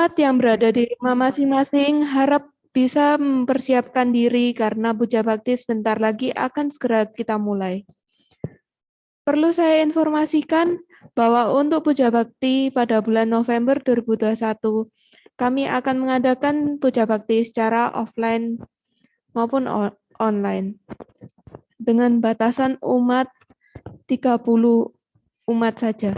Umat yang berada di rumah masing-masing harap bisa mempersiapkan diri karena puja bakti sebentar lagi akan segera kita mulai. Perlu saya informasikan bahwa untuk puja bakti pada bulan November 2021, kami akan mengadakan puja bakti secara offline maupun online dengan batasan umat 30 umat saja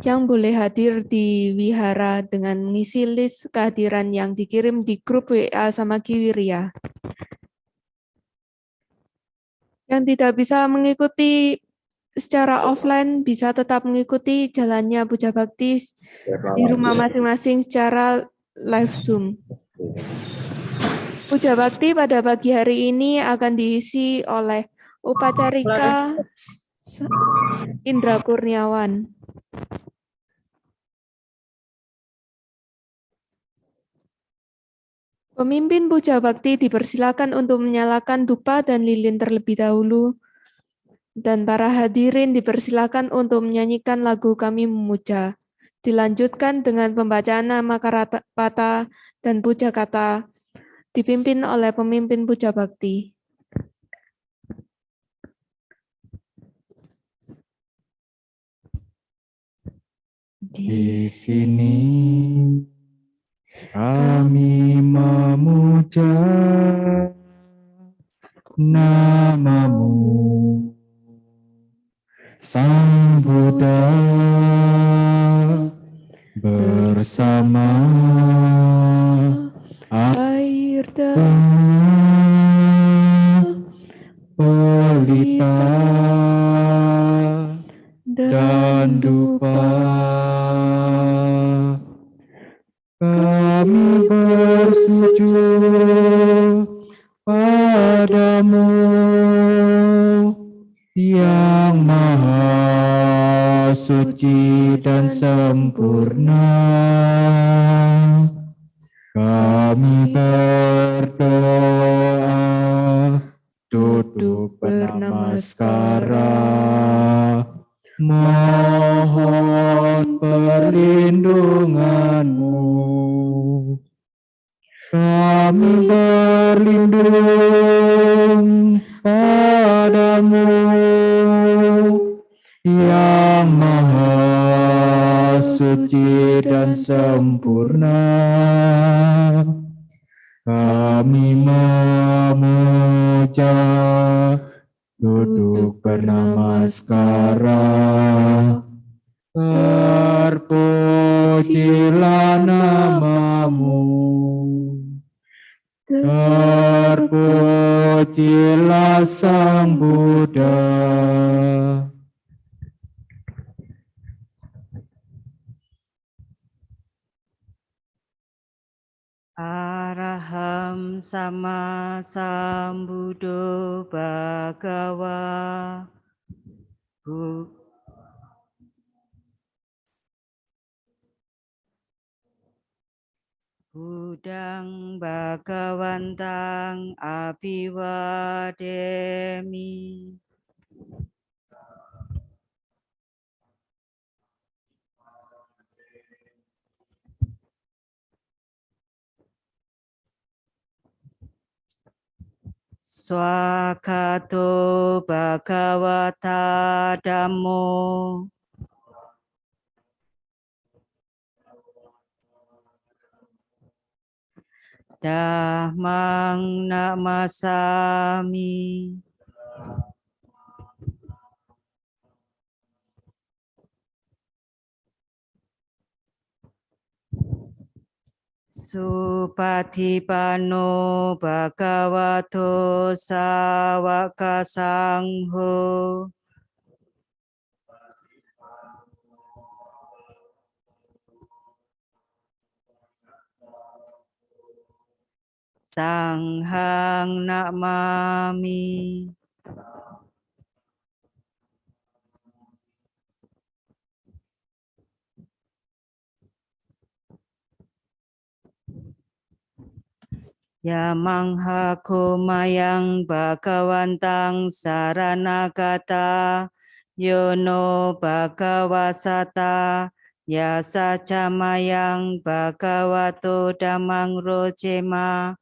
yang boleh hadir di wihara dengan mengisi list kehadiran yang dikirim di grup WA sama Kiwiria. Yang tidak bisa mengikuti secara offline bisa tetap mengikuti jalannya puja bakti di rumah masing-masing secara live Zoom. Puja bakti pada pagi hari ini akan diisi oleh Upacarika Indra Kurniawan. Pemimpin puja bakti dipersilakan untuk menyalakan dupa dan lilin terlebih dahulu, dan para hadirin dipersilakan untuk menyanyikan lagu Kami Memuja. Dilanjutkan dengan pembacaan nama Karapata dan puja kata, dipimpin oleh pemimpin puja bakti. Di sini kami memuja namamu, Sang Buddha, bersama air pelita dan dupa. Kami bersujud padamu yang maha suci dan sempurna. Kami berdoa, duduk bernamaskara, mohon perlindunganmu. Kami berlindung padamu yang maha suci dan sempurna. Kami memuja, duduk bernamaskara, terpujilah namamu, terpujilah Sang Buddha. Araham sama sambuddho bhagava. Budang bhagawantang abhiwademi. Swakato bhagavata dhammo. Dhammang namasami. Supatipano bhagavato sawaka sangho. Sanghang namami. Yamangha kumayang bhagawantang saranagata yono bhagawasata Yasa camayang bhagavato dhammang rojema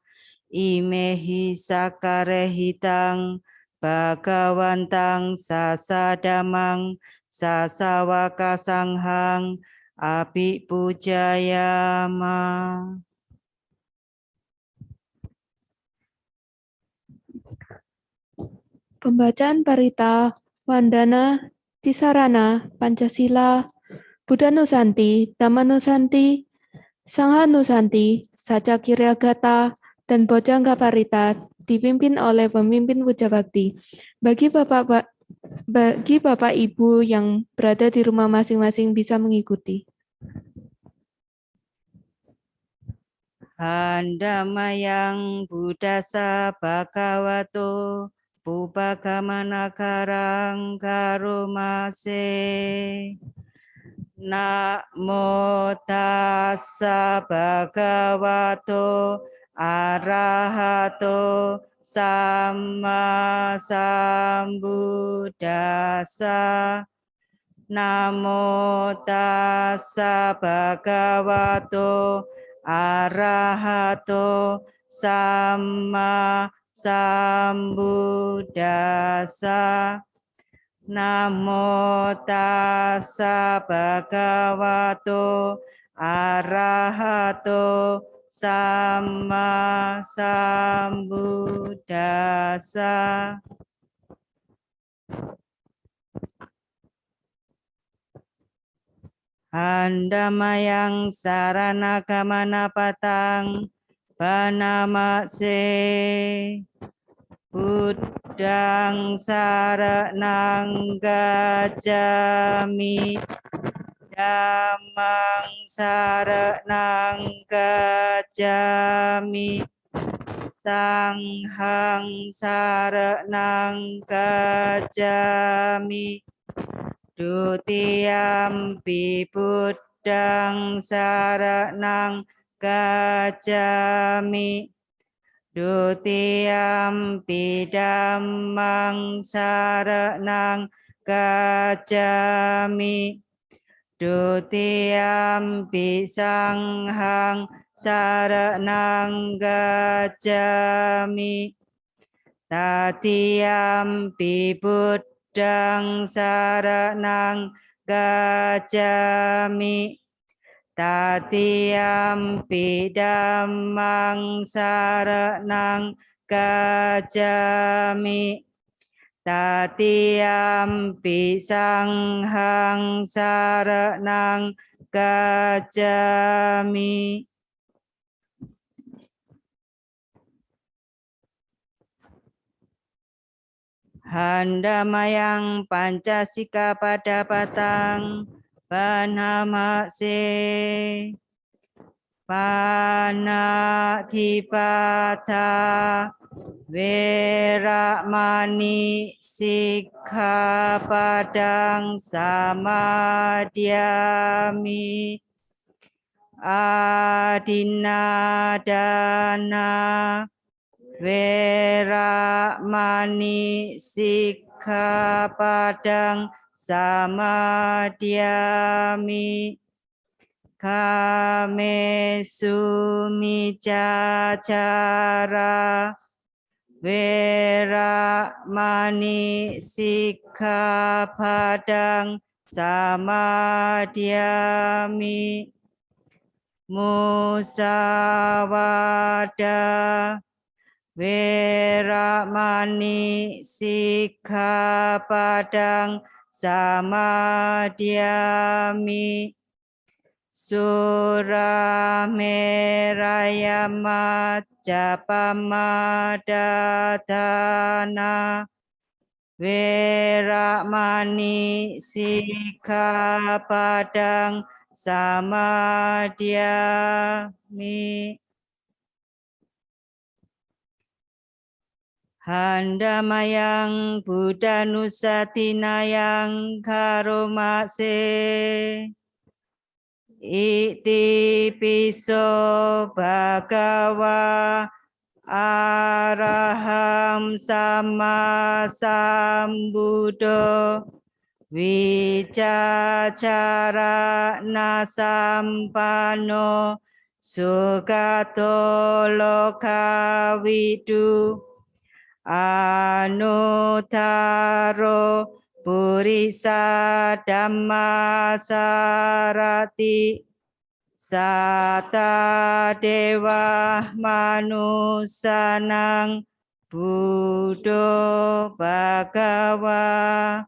imehi sakarehitang bhagawantang sasadamang sasawaka sanghang api pujayama. Pembacaan Parita, Wandana, Tisarana, Pancasila, Buddha Nusanti, Dhamma Nusanti, Sangha Nusanti, Saca Kiryagata, dan Bojangga Parita dipimpin oleh pemimpin Puja Bakti. Bagi Bapak Ibu yang berada di rumah masing-masing bisa mengikuti. Handamayang Buddhasa Bhagavato Pubagamanakarang Karumase. Namo tassa bhagavato arahato sama sambuddhassa. Namo tassa bhagavato arahato sama sambuddhassa. Namo tassa bhagavato arahato sama sambuddhassa. Handamayang saranagamana patang banamase. Buddhang saranang gacchami. Dhammang saranang gacchami. Sanghang saranang gacchami. Dutiyampi Buddhang saranang gacchami. Dutiyampi Dhammang saranang gacchami. Dutiyampi Sanghang saranang gacchami. Tatiyampi Buddhang saranang gacchami. Tatiyampi Dhammang saranang gacchami. Tatiyampi Sanghang saranang gacchami. Handamayang Pancasika pada batang banamase. Panatipata Weramani Sikkhapadang samadhyami. Adinadana Weramani Sikkhapadang samadhyami. Kamesu micacara Weramani Sikkhapadang samadhyami. Musawada Weramani Sikkhapadang samadhyami. Surameraya Majapamadatana Weramani Sikkhapadang samadhyami. Handamayang Buddha Nusatinayang karomase. Iti piso bhagawa araham sama sambuddho Wicacara nasampano sugato lokawidu anutaro purisa dhammasarati sata dewa manusanang Buddho Bhagavati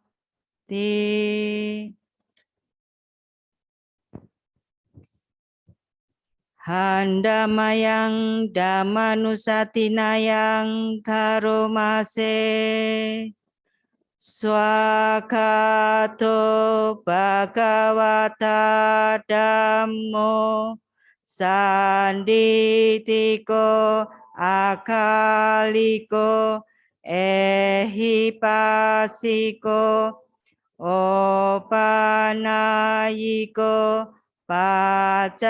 Handamayang Dhammanusatinayang Karomase Swakato Bhagavata Dhammo Sanditiko Akaliko Ehipasiko Opanayiko Pacatang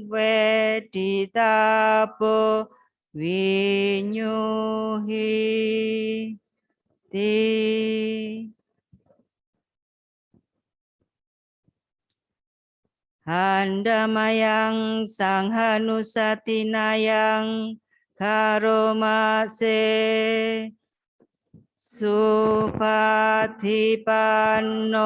Veditapo Vinyuhi Handamayang Sanghanusatinayang Karomase Supatipanno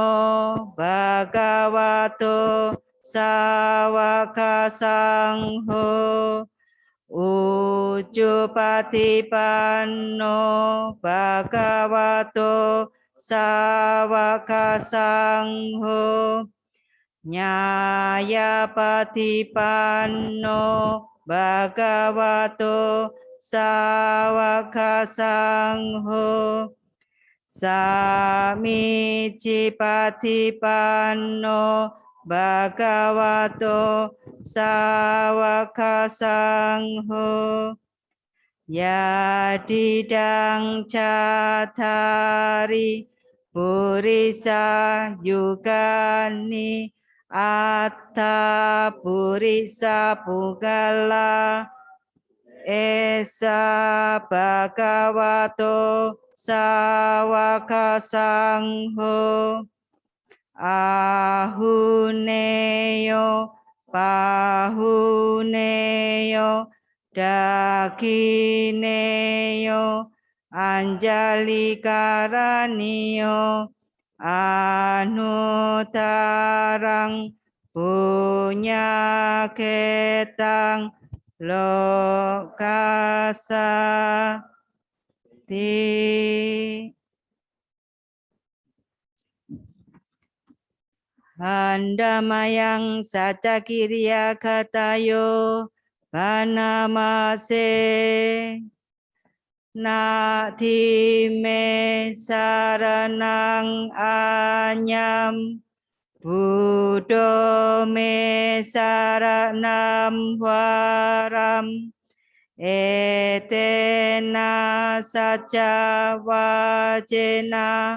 Bhagavato Sawakasangho Ujupatipanno Bhagavato Sawakasangho Nyayapatipanno Bhagavato Sawakasangho Samicipatipanno Bhagavato Sawakasangho Yadidang Cathari Purisa Yugani Atta Purisa Pugala Esa Bhagavato Sawakasangho Ahuneyo Pahuneyo Dakineyo Anjali Karaniyo Anutarang Punyaketang Lokasati Handamayang Sacakirya Katayo Panamase Natime Saranang Anyam Buddho me saranam waram etena saca wacena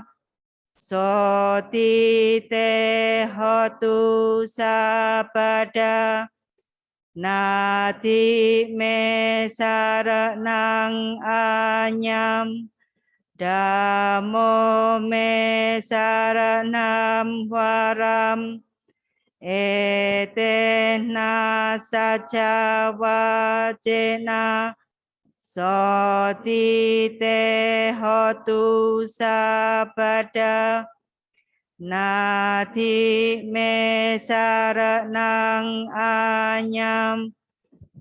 soti te hotu sabada nati me saranang anyam Dhammo me saranam waram etena saca wacena soti te hotu sabada nati me saranang anyam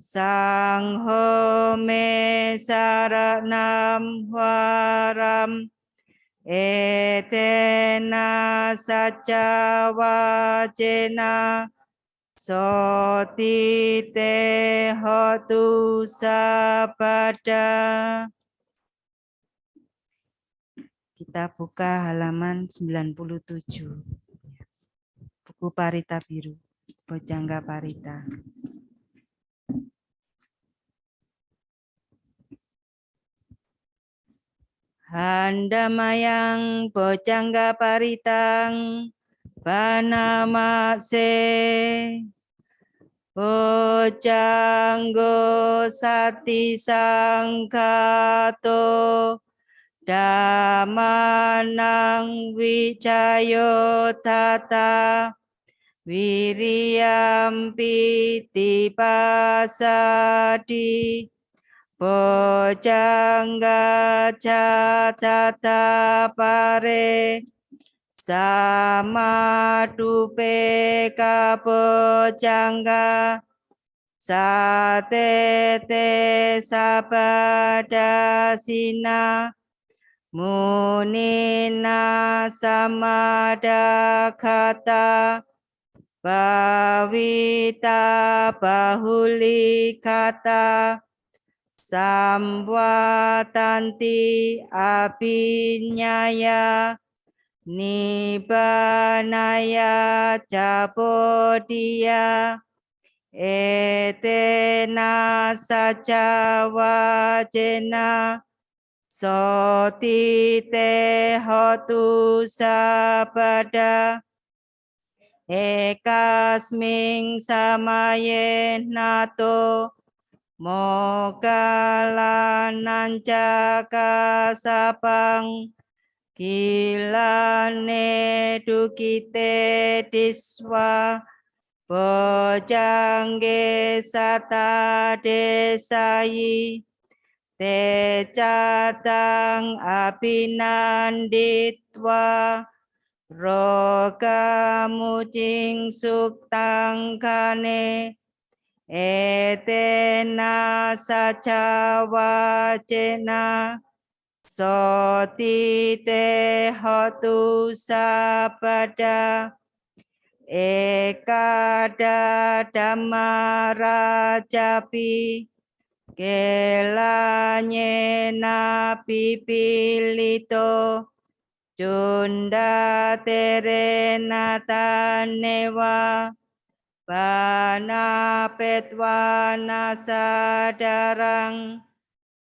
Sangho me saranam waram etena saca wacena soti te hotu sabada. Kita buka halaman 97. Buku Parita Biru, Bojangga Parita. Handamayang Bojangga Paritang Panamase Bojanggo Sati Sangkato Dhamanang wicayo tata Wiriyam piti pasadi Bojangga catata pare Sama dupe kabojangga Satete sabadasina Munina samada kata Bhavita bahuli kata Samvatanti apinyaya Nibanaya Jabodia Etena saja wajena Soti te hotu sabada Ekasming samaye nato Mogalananca kasapang Kilane dukite diswa Bojangge sata desayi Te catang abinanditwa Roga mucing suktang kane Etena saca wacena Soti te hotu sabada Ekada damarajapi Kelanye napipilito Junda terenataneva Bana petwa nasadarang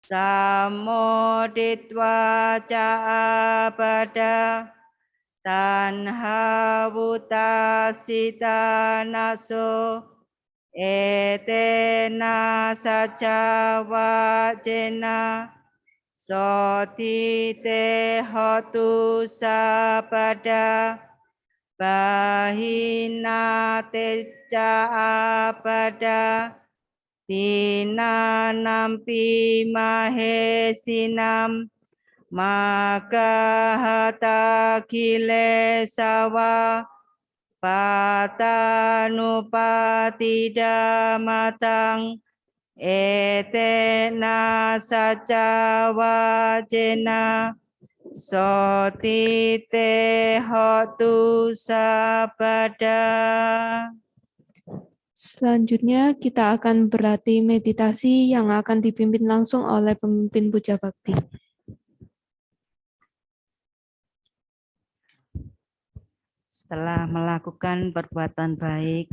Samoditwa caabada Tanha wutasita naso Etena saca wajena Soti te hotu sabada Bahina teca abada Tina nampi mahesinam Maka hata kile sawa Patanupatida matang Etena saca wajena Soti te hotu sabada. Selanjutnya kita akan berlatih meditasi yang akan dipimpin langsung oleh pemimpin Puja Bakti. Setelah melakukan perbuatan baik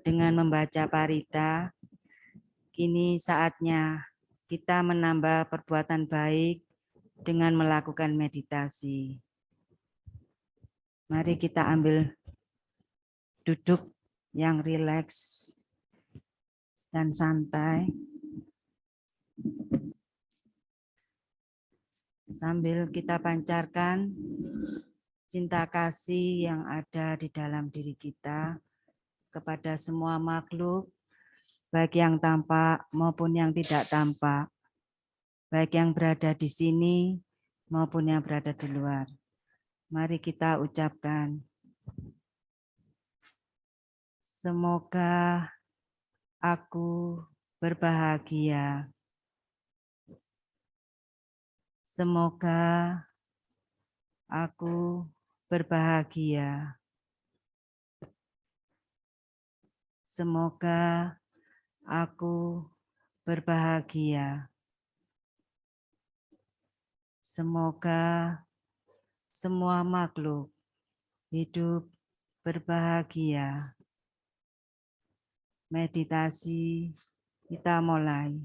dengan membaca parita, kini saatnya kita menambah perbuatan baik dengan melakukan meditasi. Mari kita ambil duduk yang rileks dan santai. Sambil kita pancarkan cinta kasih yang ada di dalam diri kita kepada semua makhluk, baik yang tampak maupun yang tidak tampak, baik yang berada di sini maupun yang berada di luar. Mari kita ucapkan, semoga aku berbahagia. Semoga aku berbahagia. Semoga aku berbahagia. Semoga semua makhluk hidup berbahagia. Meditasi kita mulai.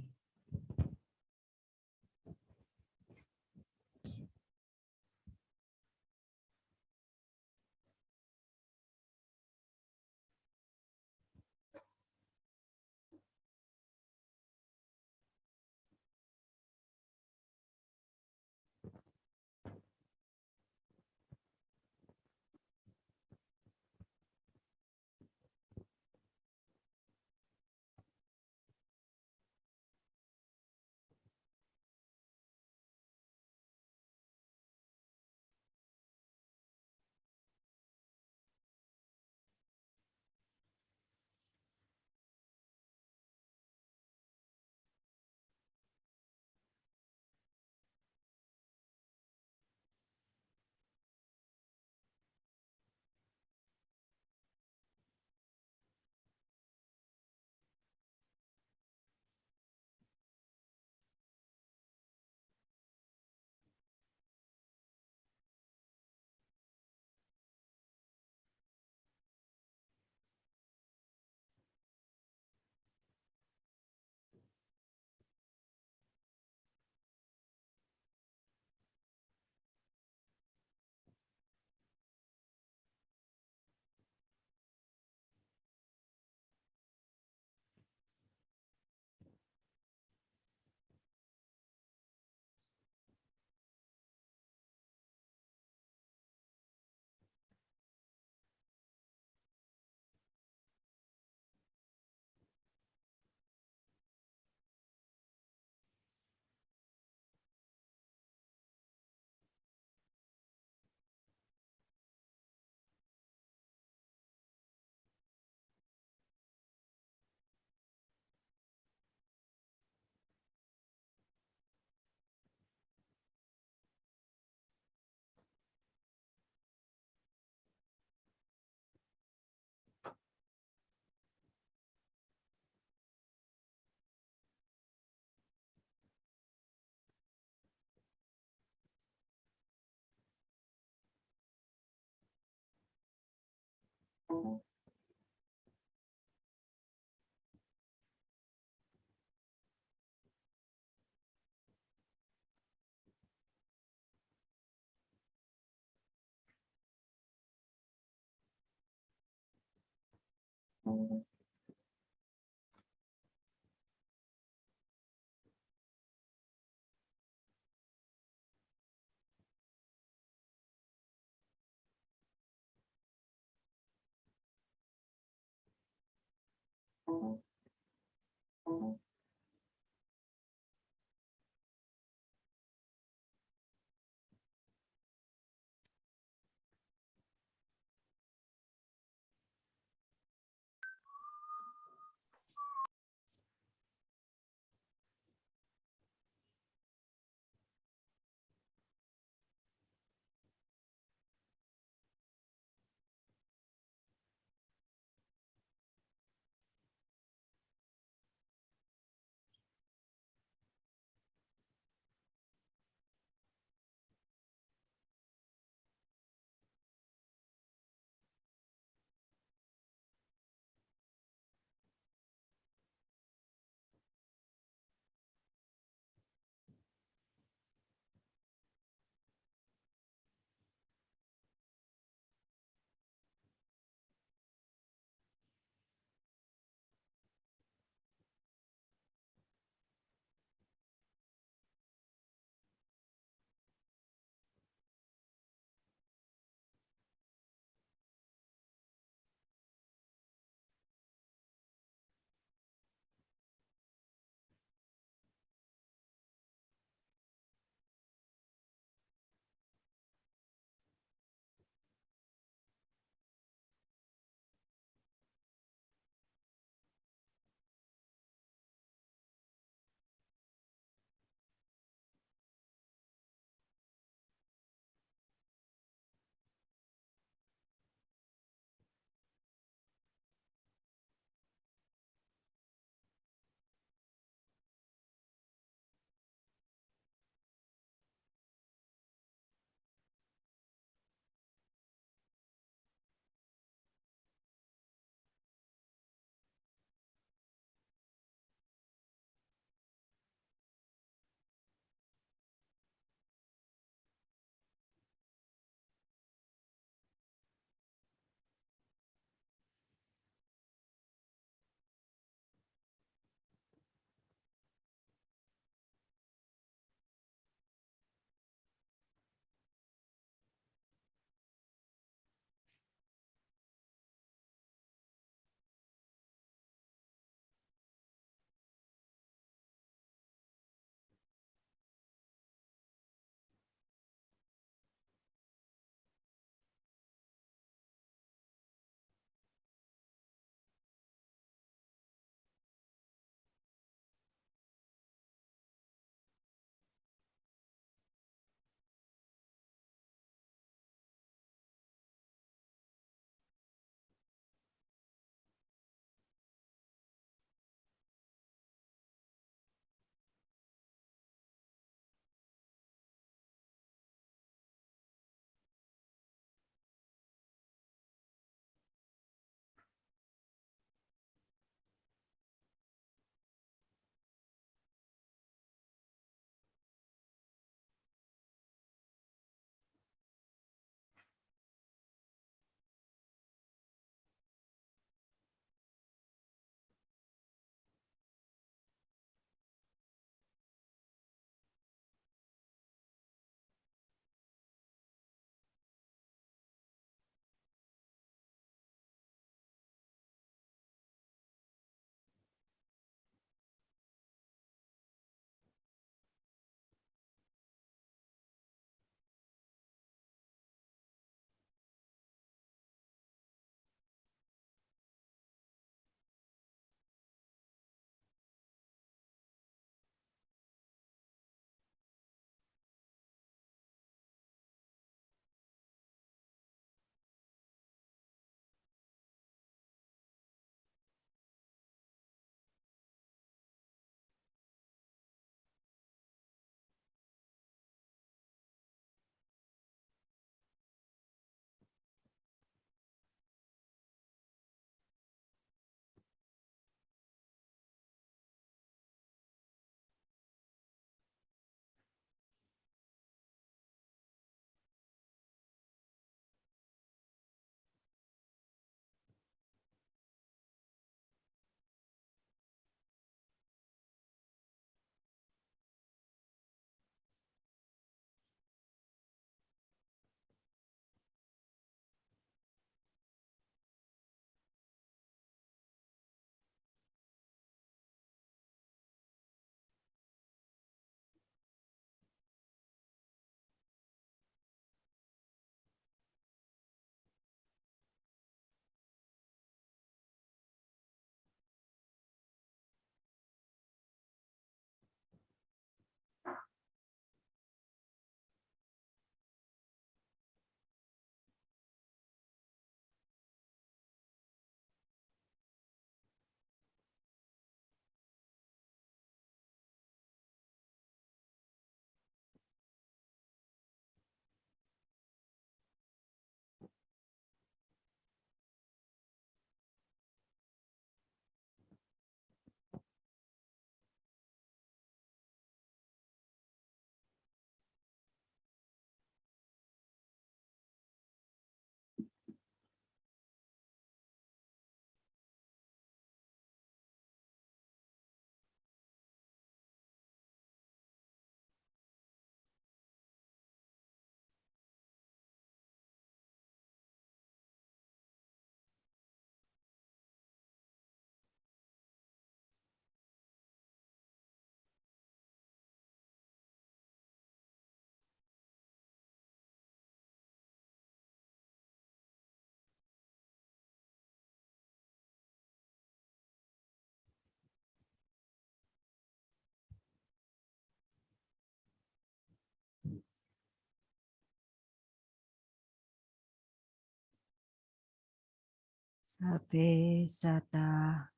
Sabe sata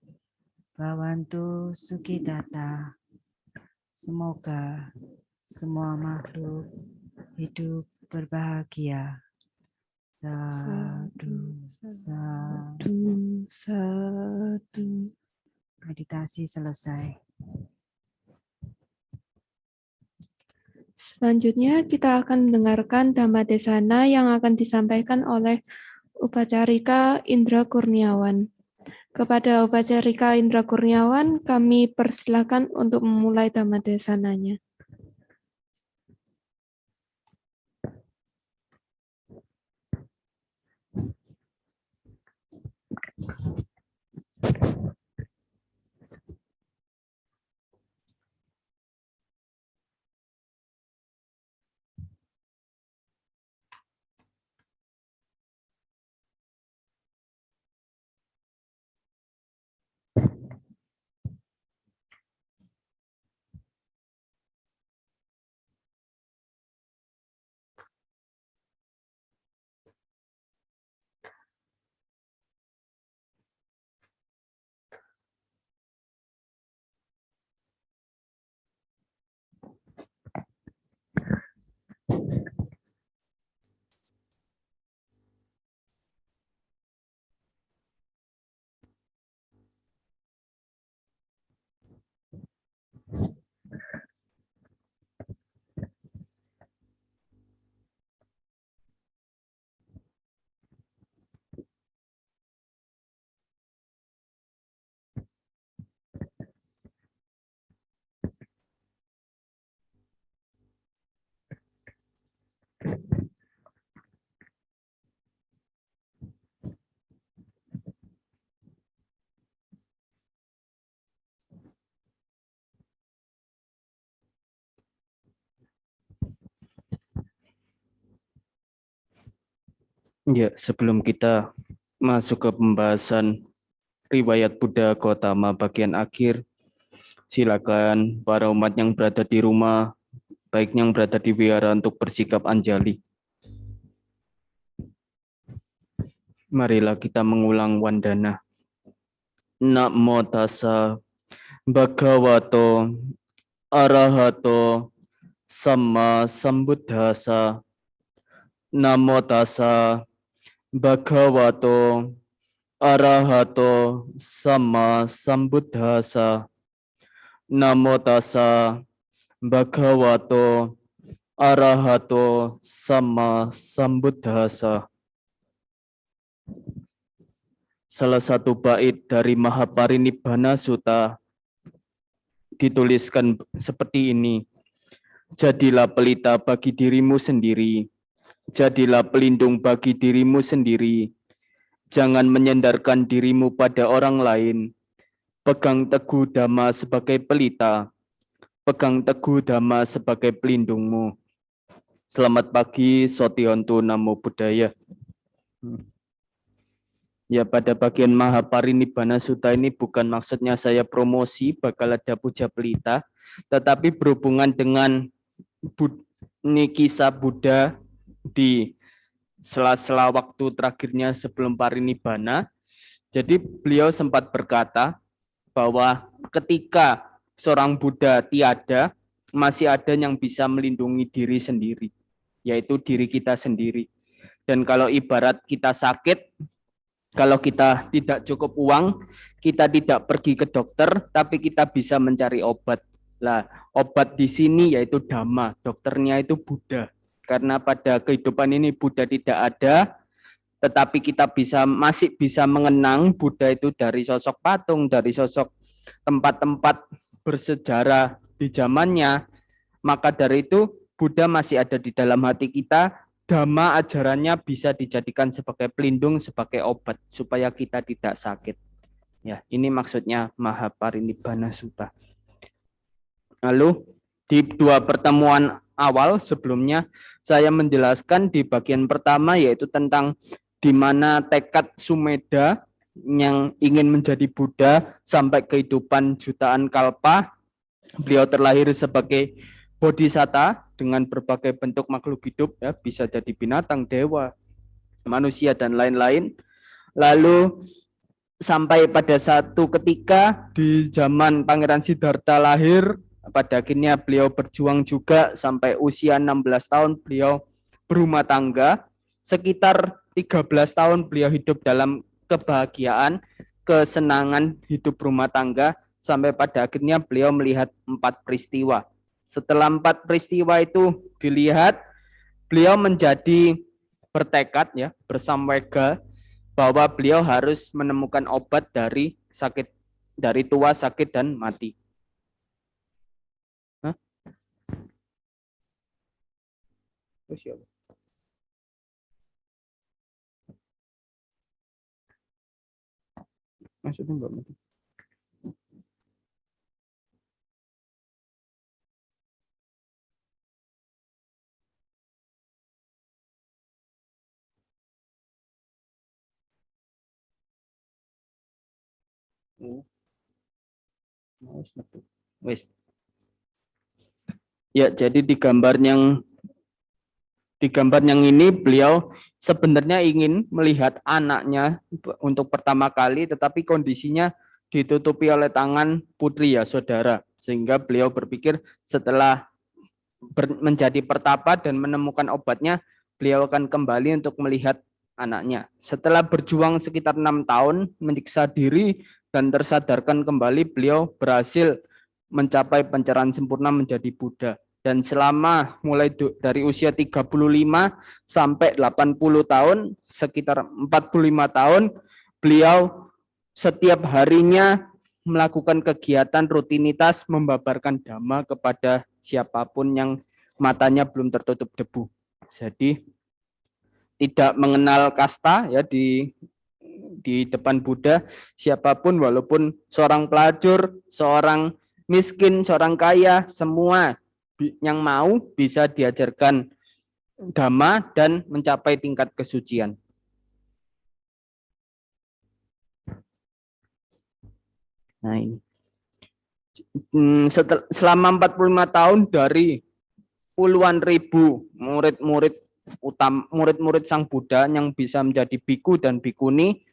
Bhavantu Sukidata. Semoga semua makhluk hidup berbahagia. Sadu, sadu. Satu. Meditasi selesai. Selanjutnya kita akan mendengarkan Dhammadesana yang akan disampaikan oleh Upacarika Indra Kurniawan. Kepada Upacarika Indra Kurniawan, kami persilakan untuk memulai Dhammadesananya. Ya, sebelum kita masuk ke pembahasan riwayat Buddha Gautama bagian akhir, silakan para umat yang berada di rumah, baik yang berada di wihara untuk bersikap anjali. Marilah kita mengulang wandana. Namo tassa bhagavato arahato samma sambuddhassa. Namo tassa bhagavato arahato samma sambuddhassa. Namo tassa bhagavato arahato samma sambuddhassa. Salah satu bait dari Mahaparinibbana Sutta dituliskan seperti ini. Jadilah pelita bagi dirimu sendiri. Jadilah pelindung bagi dirimu sendiri. Jangan menyandarkan dirimu pada orang lain. Pegang teguh Dhamma sebagai pelita. Pegang teguh Dhamma sebagai pelindungmu. Selamat pagi, Sotiontu Namo Buddhaya. Ya, pada bagian Mahaparinibbana Sutta ini bukan maksudnya saya promosi bakal ada puja pelita, tetapi berhubungan dengan kisah Buddha di sela-sela waktu terakhirnya sebelum parinibbana. Jadi beliau sempat berkata bahwa ketika seorang Buddha tiada, masih ada yang bisa melindungi diri sendiri, yaitu diri kita sendiri. Dan kalau ibarat kita sakit, kalau kita tidak cukup uang, kita tidak pergi ke dokter, tapi kita bisa mencari obat. Nah, obat di sini yaitu Dhamma, dokternya itu Buddha. Karena pada kehidupan ini Buddha tidak ada, tetapi kita masih bisa mengenang Buddha itu dari sosok patung, dari sosok tempat-tempat bersejarah di zamannya. Maka dari itu Buddha masih ada di dalam hati kita. Dhamma ajarannya bisa dijadikan sebagai pelindung, sebagai obat supaya kita tidak sakit. Ya, ini maksudnya Mahaparinibbana Sutta. Lalu di dua pertemuan awal sebelumnya saya menjelaskan di bagian pertama yaitu tentang di mana tekad Sumedha yang ingin menjadi Buddha sampai kehidupan jutaan kalpa. Beliau terlahir sebagai Bodhisatta dengan berbagai bentuk makhluk hidup, ya, bisa jadi binatang, dewa, manusia, dan lain-lain. Lalu sampai pada satu ketika di zaman Pangeran Siddhartha lahir, pada akhirnya beliau berjuang juga sampai usia 16 tahun beliau berumah tangga. Sekitar 13 tahun beliau hidup dalam kebahagiaan, kesenangan hidup rumah tangga, sampai pada akhirnya beliau melihat 4 peristiwa. Setelah 4 peristiwa itu dilihat, beliau menjadi bertekad ya, bersamwega, bahwa beliau harus menemukan obat dari sakit, dari tua, sakit, dan mati. Hah? Maksudnya Mbak Mati? Wes. Ya, jadi di gambar yang ini beliau sebenarnya ingin melihat anaknya untuk pertama kali, tetapi kondisinya ditutupi oleh tangan putri ya saudara, sehingga beliau berpikir setelah menjadi pertapa dan menemukan obatnya, beliau akan kembali untuk melihat anaknya. Setelah berjuang sekitar 6 tahun menyiksa diri dan tersadarkan kembali, beliau berhasil mencapai pencerahan sempurna menjadi Buddha. Dan selama mulai dari usia 35 sampai 80 tahun, sekitar 45 tahun, beliau setiap harinya melakukan kegiatan rutinitas membabarkan dhamma kepada siapapun yang matanya belum tertutup debu. Jadi tidak mengenal kasta ya di depan Buddha, siapapun walaupun seorang pelacur, seorang miskin, seorang kaya, semua yang mau bisa diajarkan dhamma dan mencapai tingkat kesucian. Nah ini. Selama 45 tahun dari puluhan ribu murid-murid Sang Buddha yang bisa menjadi biku dan bikuni,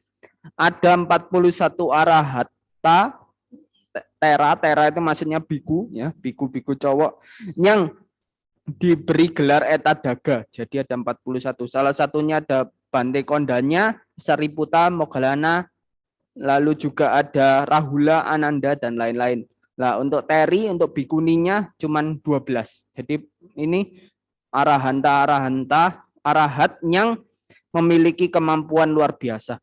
ada 41 arahata. Tera itu maksudnya biku ya, biku cowok yang diberi gelar etadaga. Jadi ada 41. Salah satunya ada Bante Kondanya, Sariputta, Moggallana, lalu juga ada Rahula, Ananda, dan lain-lain. Nah, untuk teri, untuk bikuninya cuman 12. Jadi ini arahat yang memiliki kemampuan luar biasa.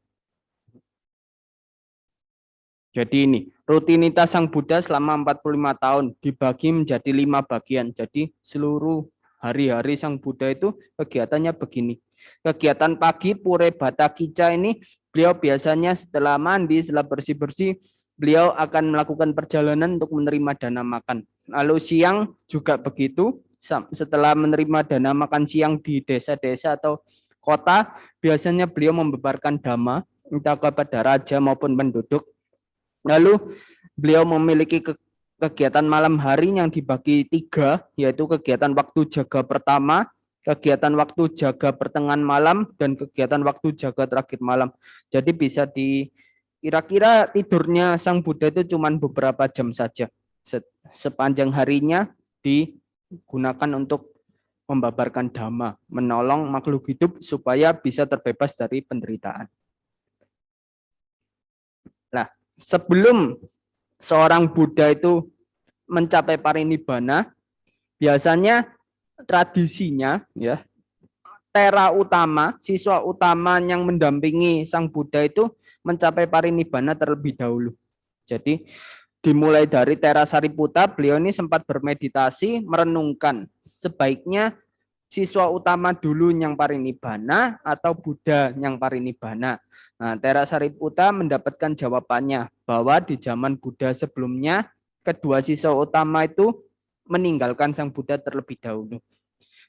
Jadi ini, rutinitas Sang Buddha selama 45 tahun dibagi menjadi 5 bagian. Jadi seluruh hari-hari Sang Buddha itu kegiatannya begini. Kegiatan pagi, Pure Bata Kica ini, beliau biasanya setelah mandi, setelah bersih-bersih, beliau akan melakukan perjalanan untuk menerima dana makan. Lalu siang juga begitu, setelah menerima dana makan siang di desa-desa atau kota, biasanya beliau membebarkan dhamma, entah kepada raja maupun penduduk. Lalu beliau memiliki kegiatan malam hari yang dibagi 3, yaitu kegiatan waktu jaga pertama, kegiatan waktu jaga pertengahan malam, dan kegiatan waktu jaga terakhir malam. Jadi bisa kira-kira tidurnya Sang Buddha itu cuma beberapa jam saja. Sepanjang harinya digunakan untuk membabarkan dhamma, menolong makhluk hidup supaya bisa terbebas dari penderitaan. Nah, sebelum seorang Buddha itu mencapai parinibbana, biasanya tradisinya ya, tera utama, siswa utama yang mendampingi Sang Buddha itu mencapai parinibbana terlebih dahulu. Jadi dimulai dari Tera Sariputta, beliau ini sempat bermeditasi, merenungkan sebaiknya siswa utama dulu yang parinibbana atau Buddha yang parinibbana. Nah, Tera Sariputta mendapatkan jawabannya bahwa di zaman Buddha sebelumnya, kedua siswa utama itu meninggalkan Sang Buddha terlebih dahulu.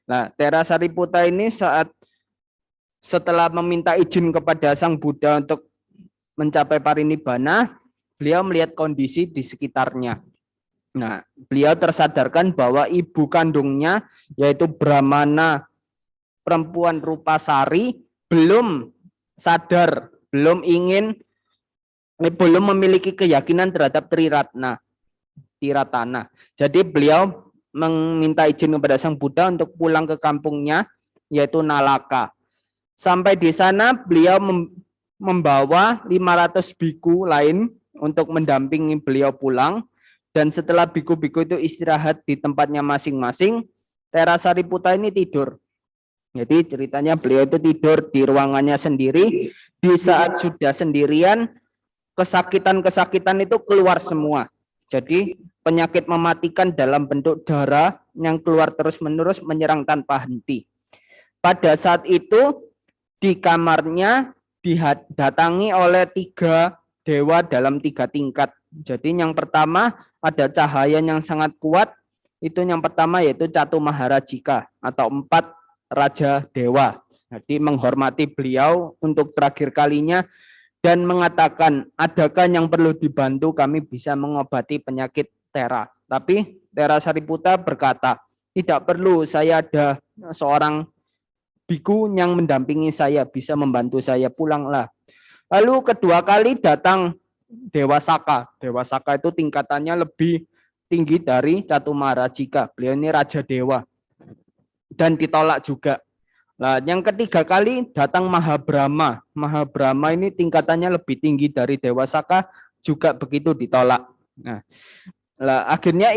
Nah, Tera Sariputta ini setelah meminta izin kepada Sang Buddha untuk mencapai parinibbana, beliau melihat kondisi di sekitarnya. Nah, beliau tersadarkan bahwa ibu kandungnya, yaitu Brahmana, perempuan rupa sari, belum sadar, belum ingin belum memiliki keyakinan terhadap Tiratana. Jadi beliau meminta izin kepada Sang Buddha untuk pulang ke kampungnya, yaitu Nalaka. Sampai di sana beliau membawa 500 biku lain untuk mendampingi beliau pulang. Dan setelah biku-biku itu istirahat di tempatnya masing-masing, Tera Sariputta ini tidur. Jadi ceritanya beliau itu tidur di ruangannya sendiri. Di saat sudah sendirian, kesakitan-kesakitan itu keluar semua. Jadi penyakit mematikan dalam bentuk darah yang keluar terus-menerus menyerang tanpa henti. Pada saat itu di kamarnya didatangi oleh 3 dewa dalam 3 tingkat. Jadi yang pertama ada cahaya yang sangat kuat. Itu yang pertama yaitu Catu Maharajika atau 4 raja dewa. Jadi menghormati beliau untuk terakhir kalinya dan mengatakan, adakah yang perlu dibantu, kami bisa mengobati penyakit Tera. Tapi Tera Sariputta berkata, tidak perlu, saya ada seorang biku yang mendampingi saya, bisa membantu saya, pulanglah. Lalu kedua kali datang Dewa Saka. Dewa Saka itu tingkatannya lebih tinggi dari Catu Maharajika. Beliau ini raja dewa. Dan ditolak juga. Nah, yang ketiga kali datang Mahabrahma. Mahabrahma ini tingkatannya lebih tinggi dari Dewa Saka, juga begitu ditolak. Nah, akhirnya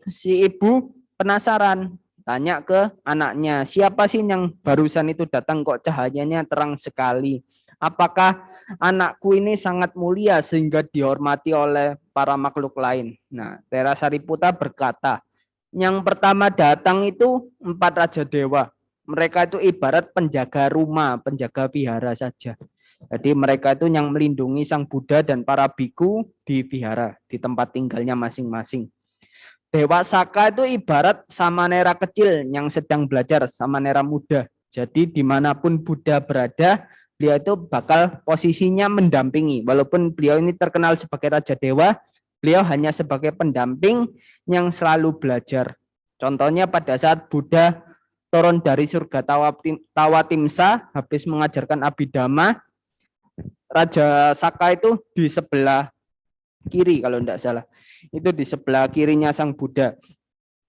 si ibu penasaran, tanya ke anaknya, siapa sih yang barusan itu datang kok cahayanya terang sekali? Apakah anakku ini sangat mulia sehingga dihormati oleh para makhluk lain? Nah, Tera Sariputta berkata, yang pertama datang itu 4 raja dewa. Mereka itu ibarat penjaga rumah, penjaga vihara saja. Jadi mereka itu yang melindungi Sang Buddha dan para biku di vihara, di tempat tinggalnya masing-masing. Dewa Saka itu ibarat samanera kecil yang sedang belajar, samanera muda. Jadi dimanapun Buddha berada, beliau itu bakal posisinya mendampingi. Walaupun beliau ini terkenal sebagai Raja Dewa, beliau hanya sebagai pendamping yang selalu belajar. Contohnya pada saat Buddha turun dari surga Tawatimsa, habis mengajarkan Abhidhamma, Raja Saka itu di sebelah kiri kalau tidak salah. Itu di sebelah kirinya Sang Buddha.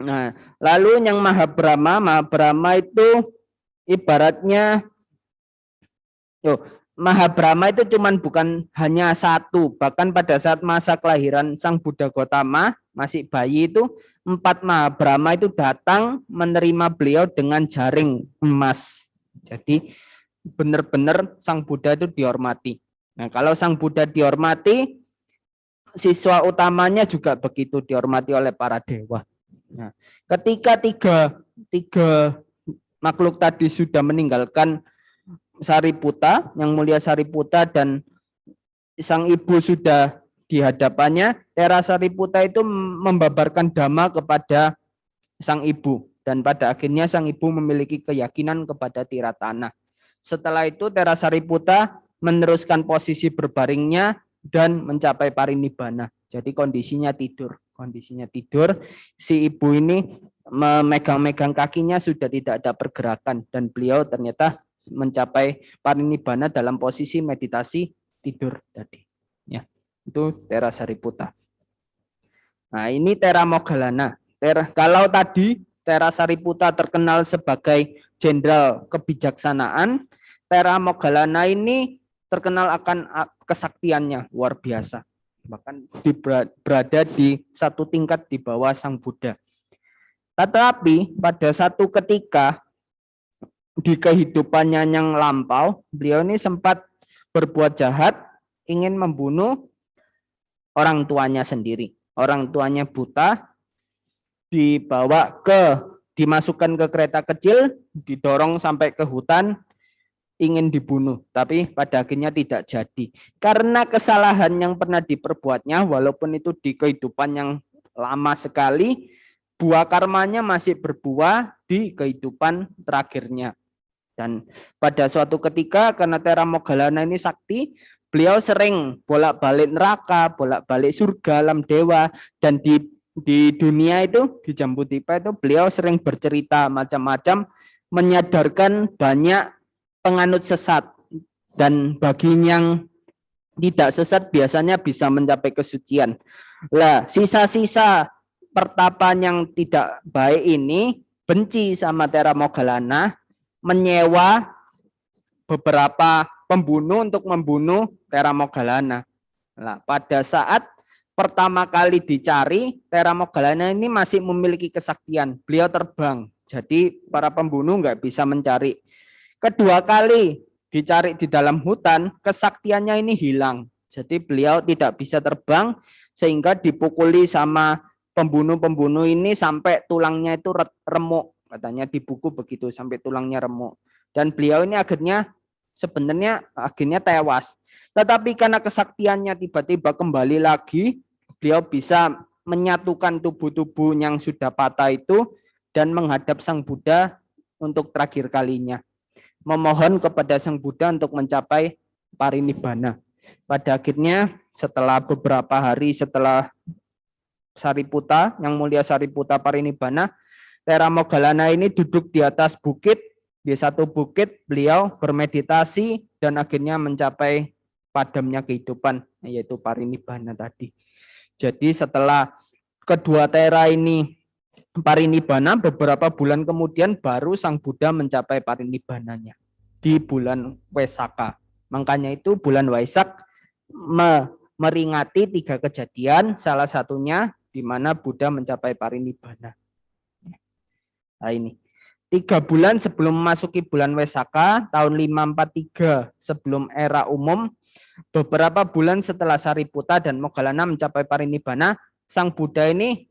Nah, lalu yang Mahabrahma itu ibaratnya Mahabrahma itu bukan hanya satu, bahkan pada saat masa kelahiran Sang Buddha Gautama masih bayi itu 4 Mahabrahma itu datang menerima beliau dengan jaring emas. Jadi benar-benar Sang Buddha itu dihormati. Nah, kalau Sang Buddha dihormati, siswa utamanya juga begitu dihormati oleh para dewa. Nah, ketika tiga makhluk tadi sudah meninggalkan Sariputta, yang mulia Sariputta, dan sang ibu sudah di hadapannya, Tera Sariputta itu membabarkan dhamma kepada sang ibu, dan pada akhirnya sang ibu memiliki keyakinan kepada Tiratana. Setelah itu Tera Sariputta meneruskan posisi berbaringnya dan mencapai parinibbana. Jadi kondisinya tidur. Si ibu ini memegang-megang kakinya, sudah tidak ada pergerakan, dan beliau ternyata mencapai parinibbana dalam posisi meditasi tidur tadi. Ya, itu Tera Sariputta. Nah, ini Tera Moggallana. Kalau tadi Tera Sariputta terkenal sebagai jenderal kebijaksanaan, Tera Moggallana ini terkenal akan kesaktiannya luar biasa. Bahkan berada di satu tingkat di bawah Sang Buddha. Tetapi pada satu ketika di kehidupannya yang lampau, beliau ini sempat berbuat jahat, ingin membunuh orang tuanya sendiri. Orang tuanya buta, dimasukkan ke kereta kecil, didorong sampai ke hutan, ingin dibunuh, tapi pada akhirnya tidak jadi. Karena kesalahan yang pernah diperbuatnya, walaupun itu di kehidupan yang lama sekali, buah karmanya masih berbuah di kehidupan terakhirnya. Dan pada suatu ketika, karena Tera Moggallana ini sakti, beliau sering bolak-balik neraka, bolak-balik surga, alam dewa, dan di dunia itu, di Jambudvipa itu, beliau sering bercerita macam-macam, menyadarkan banyak penganut sesat, dan bagi yang tidak sesat biasanya bisa mencapai kesucian. Lah, sisa-sisa pertapaan yang tidak baik ini benci sama Tera Moggallana, menyewa beberapa pembunuh untuk membunuh Tera Moggallana. Nah, pada saat pertama kali dicari, Tera Moggallana ini masih memiliki kesaktian. Beliau terbang, jadi para pembunuh nggak bisa mencari. Kedua kali dicari di dalam hutan, kesaktiannya ini hilang. Jadi beliau tidak bisa terbang sehingga dipukuli sama pembunuh-pembunuh ini sampai tulangnya itu remuk. Katanya di buku begitu, sampai tulangnya remuk. Dan beliau ini akhirnya tewas. Tetapi karena kesaktiannya tiba-tiba kembali lagi, beliau bisa menyatukan tubuh-tubuh yang sudah patah itu dan menghadap Sang Buddha untuk terakhir kalinya. Memohon kepada Sang Buddha untuk mencapai parinibbana. Pada akhirnya setelah beberapa hari setelah Sariputta, yang mulia Sariputta parinibbana, Tera Moggallana ini duduk di atas bukit, di satu bukit beliau bermeditasi dan akhirnya mencapai padamnya kehidupan, yaitu parinibbana tadi. Jadi setelah kedua Tera ini parinibbana, beberapa bulan kemudian baru Sang Buddha mencapai parinibbananya di bulan Waisakha. Makanya itu bulan Waisak meringati 3 kejadian, salah satunya di mana Buddha mencapai parinibbana. Nah ini 3 bulan sebelum memasuki bulan Waisakha tahun 543 sebelum era umum, beberapa bulan setelah Sariputta dan Moggallana mencapai parinibbana, Sang Buddha ini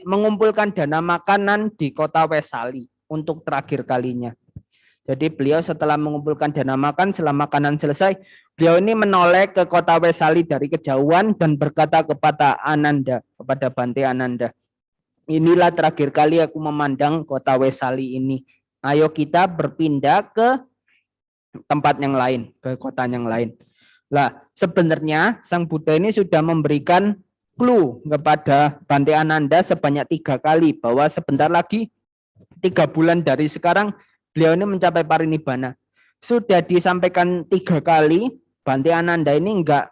mengumpulkan dana makanan di kota Wesali untuk terakhir kalinya. Jadi beliau setelah mengumpulkan dana makan, setelah makanan selesai, beliau ini menoleh ke kota Wesali dari kejauhan dan berkata kepada Bante Ananda, inilah terakhir kali aku memandang kota Wesali ini. Ayo kita berpindah ke tempat yang lain, ke kota yang lain. Lah, sebenarnya Sang Buddha ini sudah memberikan clue kepada Bante Ananda sebanyak 3 kali bahwa sebentar lagi 3 bulan dari sekarang beliau ini mencapai parinibbana. Sudah disampaikan 3 kali, Bante Ananda ini enggak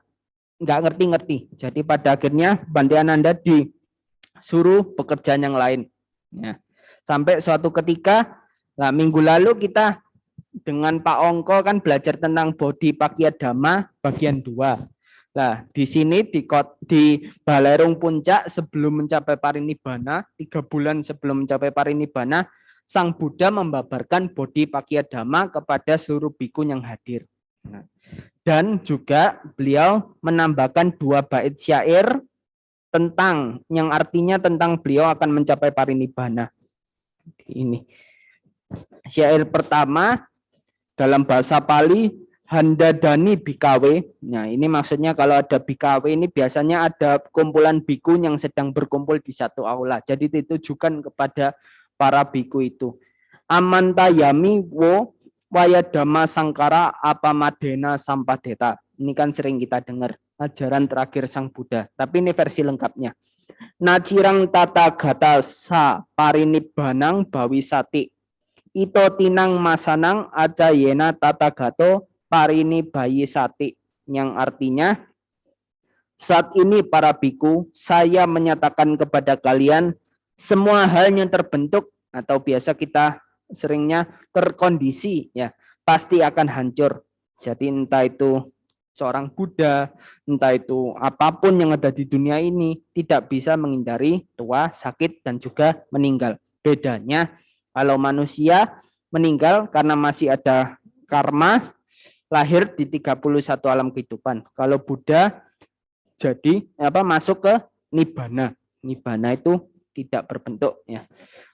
ngerti-ngerti. Jadi pada akhirnya Bante Ananda disuruh pekerjaan yang lain. Ya. Sampai suatu ketika, nah minggu lalu kita dengan Pak Ongko kan belajar tentang Bodhipakya Dhamma bagian 2. Nah, di sini di Balerung Puncak sebelum mencapai parinibbana, 3 bulan sebelum mencapai parinibbana, Sang Buddha membabarkan Bodhipakya Dhamma kepada seluruh bhikkhu yang hadir. Nah, dan juga beliau menambahkan 2 bait syair tentang yang artinya tentang beliau akan mencapai parinibbana. Ini syair pertama dalam bahasa Pali, Handadani Bhikkhave. Nah, ini maksudnya kalau ada Bhikkhave ini biasanya ada kumpulan bhikkhu yang sedang berkumpul di satu aula. Jadi ditujukan kepada para bhikkhu itu. Amantayami wo wayadama sangkara apamadena sampadeta. Ini kan sering kita dengar ajaran terakhir Sang Buddha, tapi ini versi lengkapnya. Nacirang tata gata sa parinibbanang bawisati. Ito tinang masanang acayena tata gato parinibbayisati, yang artinya saat ini para bhikkhu saya menyatakan kepada kalian semua hal yang terbentuk atau biasa kita seringnya terkondisi ya pasti akan hancur. Jadi entah itu seorang Buddha, entah itu apapun yang ada di dunia ini tidak bisa menghindari tua, sakit dan juga meninggal. Bedanya kalau manusia meninggal karena masih ada karma, lahir di 31 alam kehidupan. Kalau Buddha jadi masuk ke nibbana. Nibbana itu tidak berbentuk ya.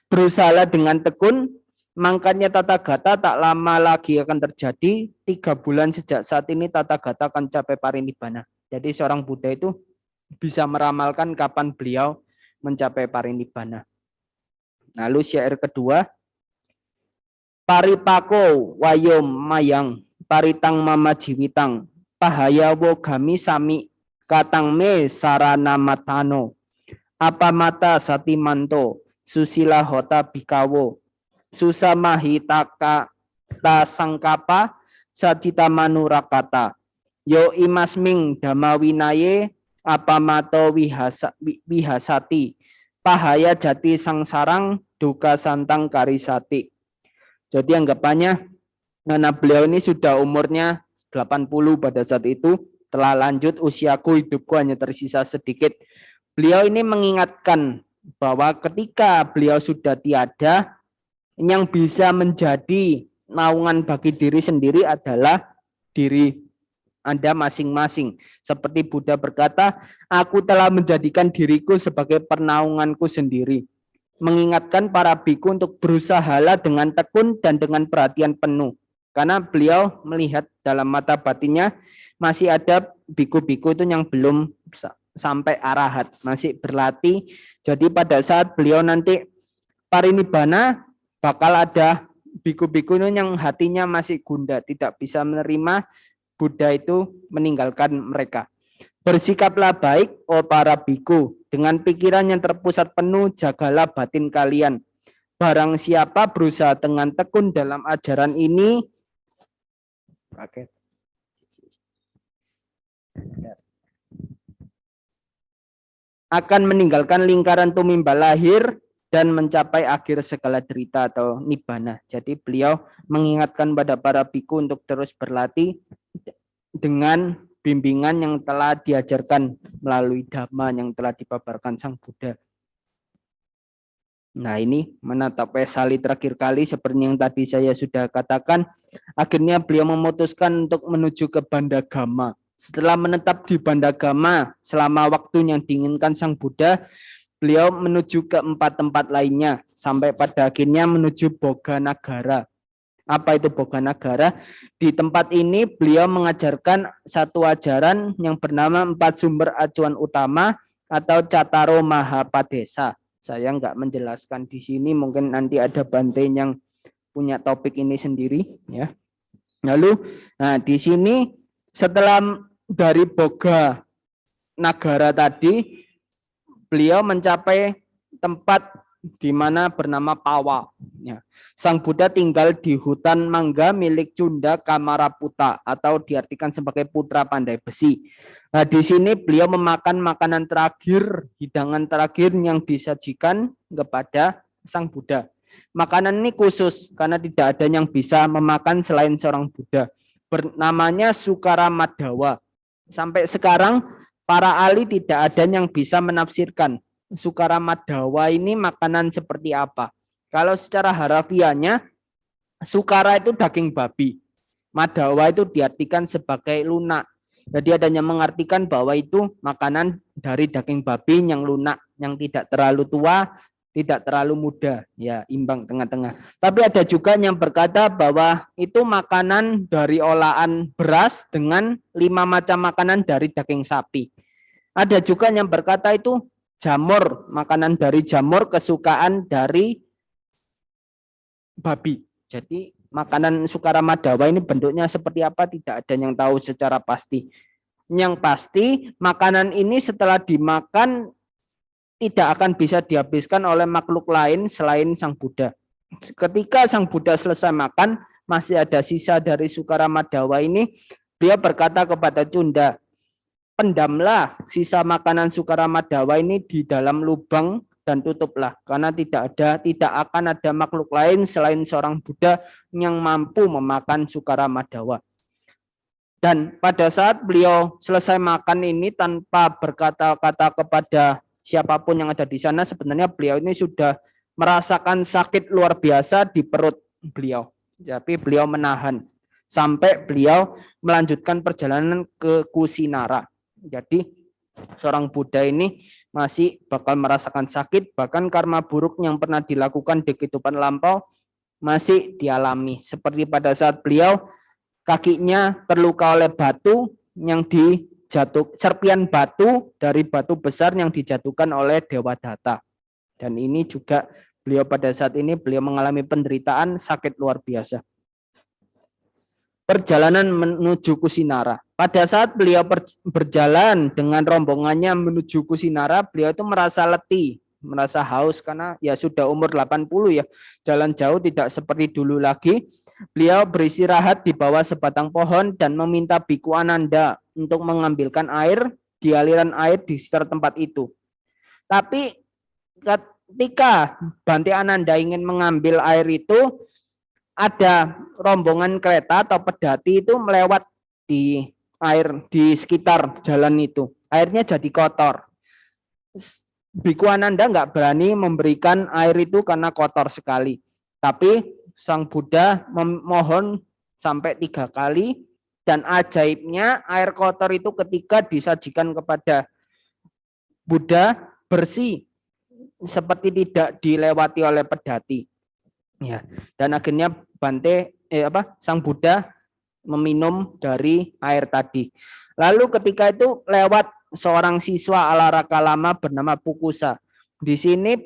Berusaha dengan tekun, mangkanya tata gata tak lama lagi akan terjadi. 3 bulan sejak saat ini tata gata akan capai parinibbana. Jadi seorang Buddha itu bisa meramalkan kapan beliau mencapai parinibbana. Lalu syair kedua, paripako wayom mayang paritang mama jiwitang pahaya wo gami sami katang me sarana matano apa mata satimanto susila hota bikawo susamahitaka ta sangkapa sacita manurakata yo imasming damawinaye apamato wihasati pahaya jati sangsarang duka santang karisati. Jadi anggapannya karena beliau ini sudah umurnya 80 pada saat itu, telah lanjut usiaku, hidupku hanya tersisa sedikit. Beliau ini mengingatkan bahwa ketika beliau sudah tiada, yang bisa menjadi naungan bagi diri sendiri adalah diri Anda masing-masing. Seperti Buddha berkata, aku telah menjadikan diriku sebagai pernaunganku sendiri. Mengingatkan para biku untuk berusahalah dengan tekun dan dengan perhatian penuh. Karena beliau melihat dalam mata batinnya masih ada biku-biku itu yang belum sampai arahat, masih berlatih. Jadi pada saat beliau nanti parinibbana, bakal ada biku-biku yang hatinya masih gundah, tidak bisa menerima Buddha itu meninggalkan mereka. Bersikaplah baik, oh para biku, dengan pikiran yang terpusat penuh, jagalah batin kalian. Barang siapa berusaha dengan tekun dalam ajaran ini, akan meninggalkan lingkaran tumimba lahir dan mencapai akhir segala derita atau nibbana. Jadi beliau mengingatkan pada para biku untuk terus berlatih dengan bimbingan yang telah diajarkan melalui dhamma yang telah dipaparkan Sang Buddha. Nah, ini menatap Vesali terakhir kali seperti yang tadi saya sudah katakan, akhirnya beliau memutuskan untuk menuju ke Bandagama. Setelah menetap di Bandagama selama waktu yang diinginkan Sang Buddha, beliau menuju ke 4 tempat lainnya sampai pada akhirnya menuju Boganagara. Apa itu Boganagara? Di tempat ini beliau mengajarkan satu ajaran yang bernama 4 sumber acuan utama atau Cataro Mahapadesa. Saya nggak menjelaskan di sini, mungkin nanti ada Bante yang punya topik ini sendiri ya. Lalu di sini setelah dari Boganagara tadi beliau mencapai tempat di mana bernama Pawa. Ya. Sang Buddha tinggal di hutan mangga milik Cunda Kamaraputa atau diartikan sebagai putra pandai besi. Nah, di sini beliau memakan makanan terakhir, hidangan terakhir yang disajikan kepada Sang Buddha. Makanan ini khusus karena tidak ada yang bisa memakan selain seorang Buddha. Namanya Sukara Madhawa. Sampai sekarang para ahli tidak ada yang bisa menafsirkan Sukara Madhawa ini makanan seperti apa. Kalau secara harafiahnya, Sukara itu daging babi. Madhawa itu diartikan sebagai lunak. Jadi ada yang mengartikan bahwa itu makanan dari daging babi yang lunak, yang tidak terlalu tua, tidak terlalu muda, ya imbang tengah-tengah. Tapi ada juga yang berkata bahwa itu makanan dari olahan beras dengan 5 macam makanan dari daging sapi. Ada juga yang berkata itu jamur, makanan dari jamur kesukaan dari babi. Jadi makanan Sukara Madhawa ini bentuknya seperti apa tidak ada yang tahu secara pasti. Yang pasti makanan ini setelah dimakan tidak akan bisa dihabiskan oleh makhluk lain selain Sang Buddha. Ketika Sang Buddha selesai makan, masih ada sisa dari Sukara Madhawa ini, beliau berkata kepada Cunda, pendamlah sisa makanan Sukara Madhawa ini di dalam lubang dan tutuplah, karena tidak akan ada makhluk lain selain seorang Buddha yang mampu memakan Sukara Madhawa. Dan pada saat beliau selesai makan ini tanpa berkata-kata kepada siapapun yang ada di sana, sebenarnya beliau ini sudah merasakan sakit luar biasa di perut beliau. Tapi beliau menahan sampai beliau melanjutkan perjalanan ke Kusinara. Jadi seorang Buddha ini masih bakal merasakan sakit, bahkan karma buruk yang pernah dilakukan di kehidupan lampau masih dialami. Seperti pada saat beliau kakinya terluka oleh batu yang serpian batu dari batu besar yang dijatuhkan oleh Dewa Datta. Dan ini juga beliau pada saat ini beliau mengalami penderitaan sakit luar biasa. Perjalanan menuju Kusinara. Pada saat beliau berjalan dengan rombongannya menuju Kusinara, beliau itu merasa letih. merasa haus karena ya sudah umur 80 ya, jalan jauh tidak seperti dulu lagi. Beliau beristirahat di bawah sebatang pohon dan meminta Biku Ananda untuk mengambilkan air di aliran air di sekitar tempat itu. Tapi ketika Bante Ananda ingin mengambil air itu, ada rombongan kereta atau pedati itu melewat di air di sekitar jalan itu. Airnya jadi kotor. Biku Ananda nggak berani memberikan air itu karena kotor sekali. Tapi Sang Buddha memohon sampai 3 kali, dan ajaibnya air kotor itu ketika disajikan kepada Buddha bersih, seperti tidak dilewati oleh pedati. Ya, dan akhirnya Sang Buddha meminum dari air tadi. Lalu ketika itu lewat seorang siswa Alaraka Lama bernama Pukusa. Di sini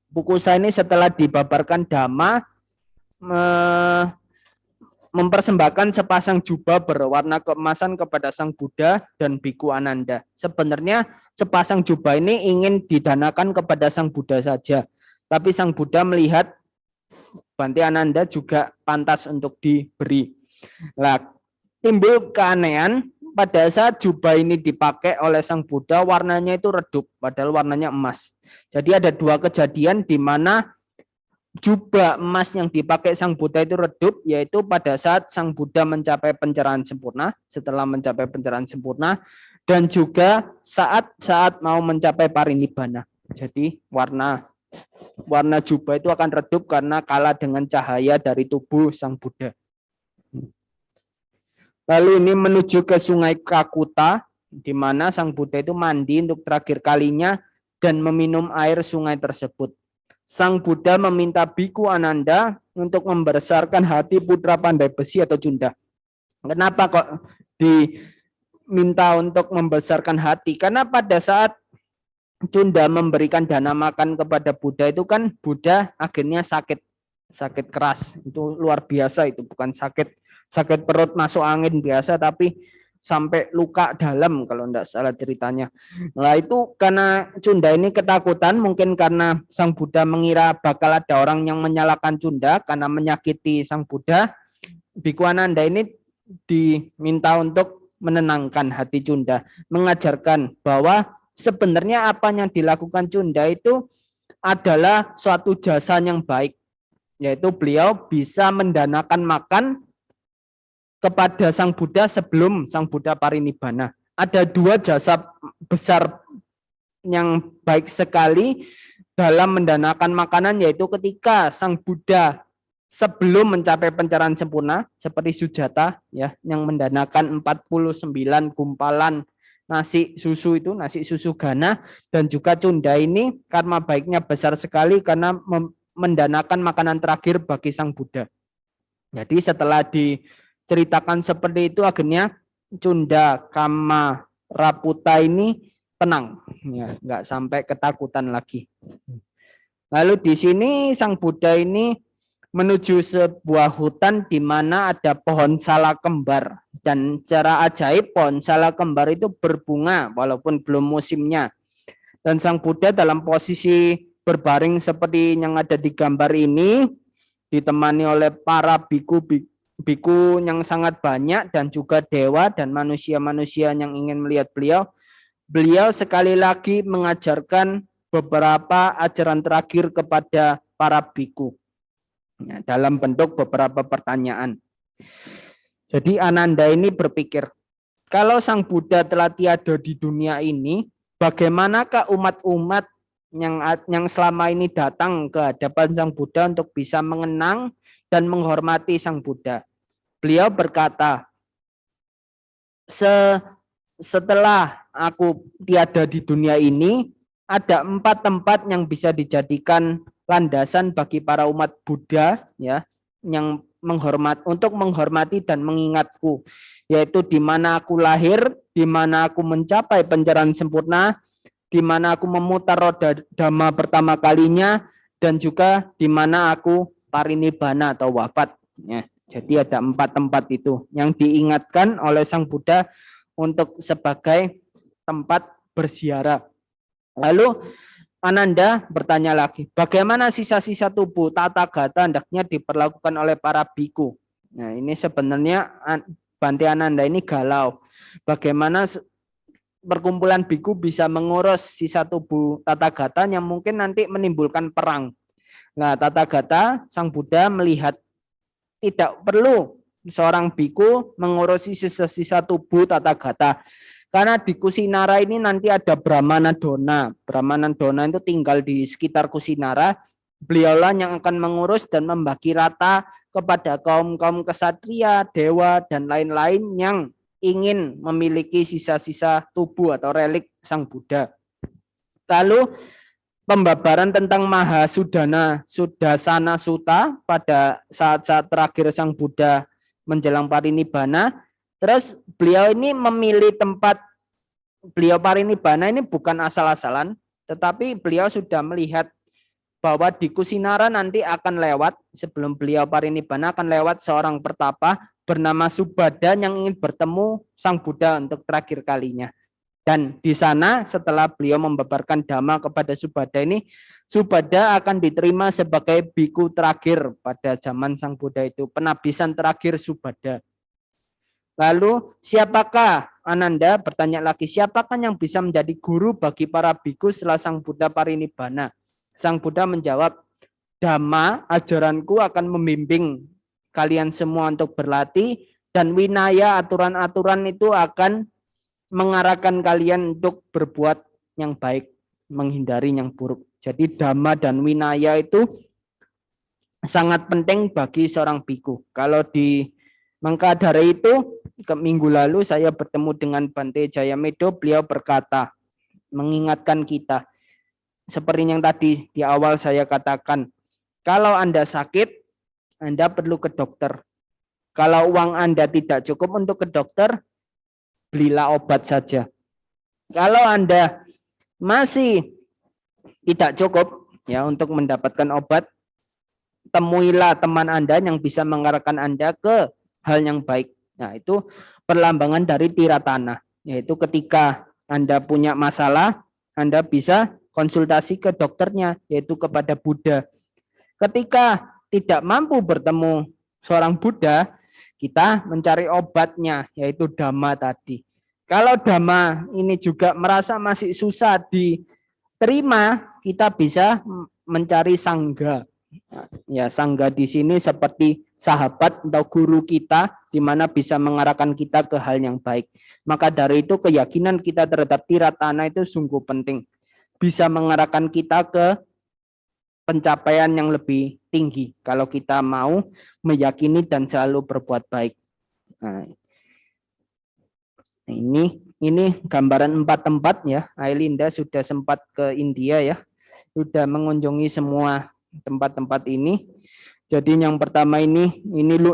Pukusa ini setelah dibabarkan Dhamma mempersembahkan sepasang jubah berwarna keemasan kepada Sang Buddha dan Biku Ananda. Sebenarnya sepasang jubah ini ingin didanakan kepada Sang Buddha saja. Tapi Sang Buddha melihat Bante Ananda juga pantas untuk diberi. Nah, timbul keanehan pada saat jubah ini dipakai oleh Sang Buddha, warnanya itu redup, padahal warnanya emas. Jadi ada 2 kejadian di mana jubah emas yang dipakai Sang Buddha itu redup, yaitu pada saat Sang Buddha mencapai pencerahan sempurna, setelah mencapai pencerahan sempurna, dan juga saat mau mencapai parinibbana. Jadi warna jubah itu akan redup karena kalah dengan cahaya dari tubuh Sang Buddha. Lalu ini menuju ke Sungai Kakuta, di mana Sang Buddha itu mandi untuk terakhir kalinya dan meminum air sungai tersebut. Sang Buddha meminta Biku Ananda untuk membesarkan hati putra pandai besi atau Cunda. Kenapa kok diminta untuk membesarkan hati? Karena pada saat Cunda memberikan dana makan kepada Buddha itu kan Buddha akhirnya sakit keras. Itu luar biasa, itu bukan sakit perut masuk angin biasa, tapi sampai luka dalam kalau tidak salah ceritanya. Nah itu karena Cunda ini ketakutan, mungkin karena Sang Buddha mengira bakal ada orang yang menyalahkan Cunda karena menyakiti Sang Buddha. Biku Ananda ini diminta untuk menenangkan hati Cunda, mengajarkan bahwa sebenarnya apa yang dilakukan Cunda itu adalah suatu jasa yang baik, yaitu beliau bisa mendanakan makan kepada Sang Buddha sebelum Sang Buddha parinibbana. Ada 2 jasa besar yang baik sekali dalam mendanakan makanan, yaitu ketika Sang Buddha sebelum mencapai pencerahan sempurna, seperti Sujata ya, yang mendanakan 49 gumpalan nasi susu gana, dan juga Cunda ini karma baiknya besar sekali karena mendanakan makanan terakhir bagi Sang Buddha. Jadi setelah diceritakan seperti itu, akhirnya Cunda Kama Raputa ini tenang, ya, nggak sampai ketakutan lagi. Lalu di sini Sang Buddha ini menuju sebuah hutan di mana ada pohon sala kembar, dan secara ajaib pohon sala kembar itu berbunga walaupun belum musimnya. Dan Sang Buddha dalam posisi berbaring seperti yang ada di gambar ini, ditemani oleh para biku yang sangat banyak dan juga dewa dan manusia-manusia yang ingin melihat beliau. Beliau sekali lagi mengajarkan beberapa ajaran terakhir kepada para biku, ya, dalam bentuk beberapa pertanyaan. Jadi Ananda ini berpikir, kalau Sang Buddha telah tiada di dunia ini, bagaimanakah umat-umat yang selama ini datang ke hadapan Sang Buddha untuk bisa mengenang dan menghormati Sang Buddha? Beliau berkata, setelah aku tiada di dunia ini, ada 4 tempat yang bisa dijadikan landasan bagi para umat Buddha, ya, yang untuk menghormati dan mengingatku, yaitu di mana aku lahir, di mana aku mencapai pencerahan sempurna, di mana aku memutar roda dhamma pertama kalinya, dan juga di mana aku parinibbana atau wafat. Ya, jadi ada 4 tempat itu yang diingatkan oleh Sang Buddha untuk sebagai tempat berziarah. Lalu Ananda bertanya lagi, bagaimana sisa-sisa tubuh tata gata hendaknya diperlakukan oleh para biku? Nah, ini sebenarnya Bante Ananda ini galau. Bagaimana perkumpulan biku bisa mengurus sisa tubuh tata gata yang mungkin nanti menimbulkan perang. Nah, tata gata Sang Buddha melihat tidak perlu seorang biku mengurusi sisa-sisa tubuh tata gata. Karena di Kusinara ini nanti ada Brahmana Dona. Brahmana Dona itu tinggal di sekitar Kusinara. Beliaulah yang akan mengurus dan membagi rata kepada kaum-kaum kesatria, dewa, dan lain-lain yang ingin memiliki sisa-sisa tubuh atau relik Sang Buddha. Lalu pembabaran tentang Mahasudana Sudasana Sutta pada saat-saat terakhir Sang Buddha menjelang parinibbana. Terus beliau ini memilih tempat beliau parinibbana ini bukan asal-asalan, tetapi beliau sudah melihat bahwa di Kusinara nanti akan lewat, sebelum beliau parinibbana akan lewat seorang pertapa bernama Subhada yang ingin bertemu Sang Buddha untuk terakhir kalinya. Dan di sana setelah beliau membabarkan dhamma kepada Subhada ini, Subhada akan diterima sebagai biku terakhir pada zaman Sang Buddha itu, penabisan terakhir Subhada. Lalu siapakah, Ananda bertanya lagi, siapakah yang bisa menjadi guru bagi para biku setelah Sang Buddha parinibbana? Sang Buddha menjawab, Dhamma, ajaranku akan membimbing kalian semua untuk berlatih, dan winaya, aturan-aturan itu akan mengarahkan kalian untuk berbuat yang baik, menghindari yang buruk. Jadi Dhamma dan winaya itu sangat penting bagi seorang biku. Kalau di Mangkadara itu, ke minggu lalu saya bertemu dengan Bante Jayamedo, beliau berkata, mengingatkan kita, seperti yang tadi di awal saya katakan, kalau Anda sakit, Anda perlu ke dokter. Kalau uang Anda tidak cukup untuk ke dokter, belilah obat saja. Kalau Anda masih tidak cukup ya untuk mendapatkan obat, temuilah teman Anda yang bisa mengarahkan Anda ke hal yang baik. Nah, itu perlambangan dari tiratana, yaitu ketika Anda punya masalah, Anda bisa konsultasi ke dokternya, yaitu kepada Buddha. Ketika tidak mampu bertemu seorang Buddha, kita mencari obatnya, yaitu Dhamma tadi. Kalau Dhamma ini juga merasa masih susah diterima, kita bisa mencari Sangga. Ya, Sangga di sini seperti sahabat atau guru kita, di mana bisa mengarahkan kita ke hal yang baik. Maka dari itu keyakinan kita terhadap tiratana itu sungguh penting. Bisa mengarahkan kita ke pencapaian yang lebih tinggi kalau kita mau meyakini dan selalu berbuat baik. Nah, ini gambaran 4 tempat ya. Ailinda sudah sempat ke India ya, sudah mengunjungi semua tempat-tempat ini. Jadi yang pertama ini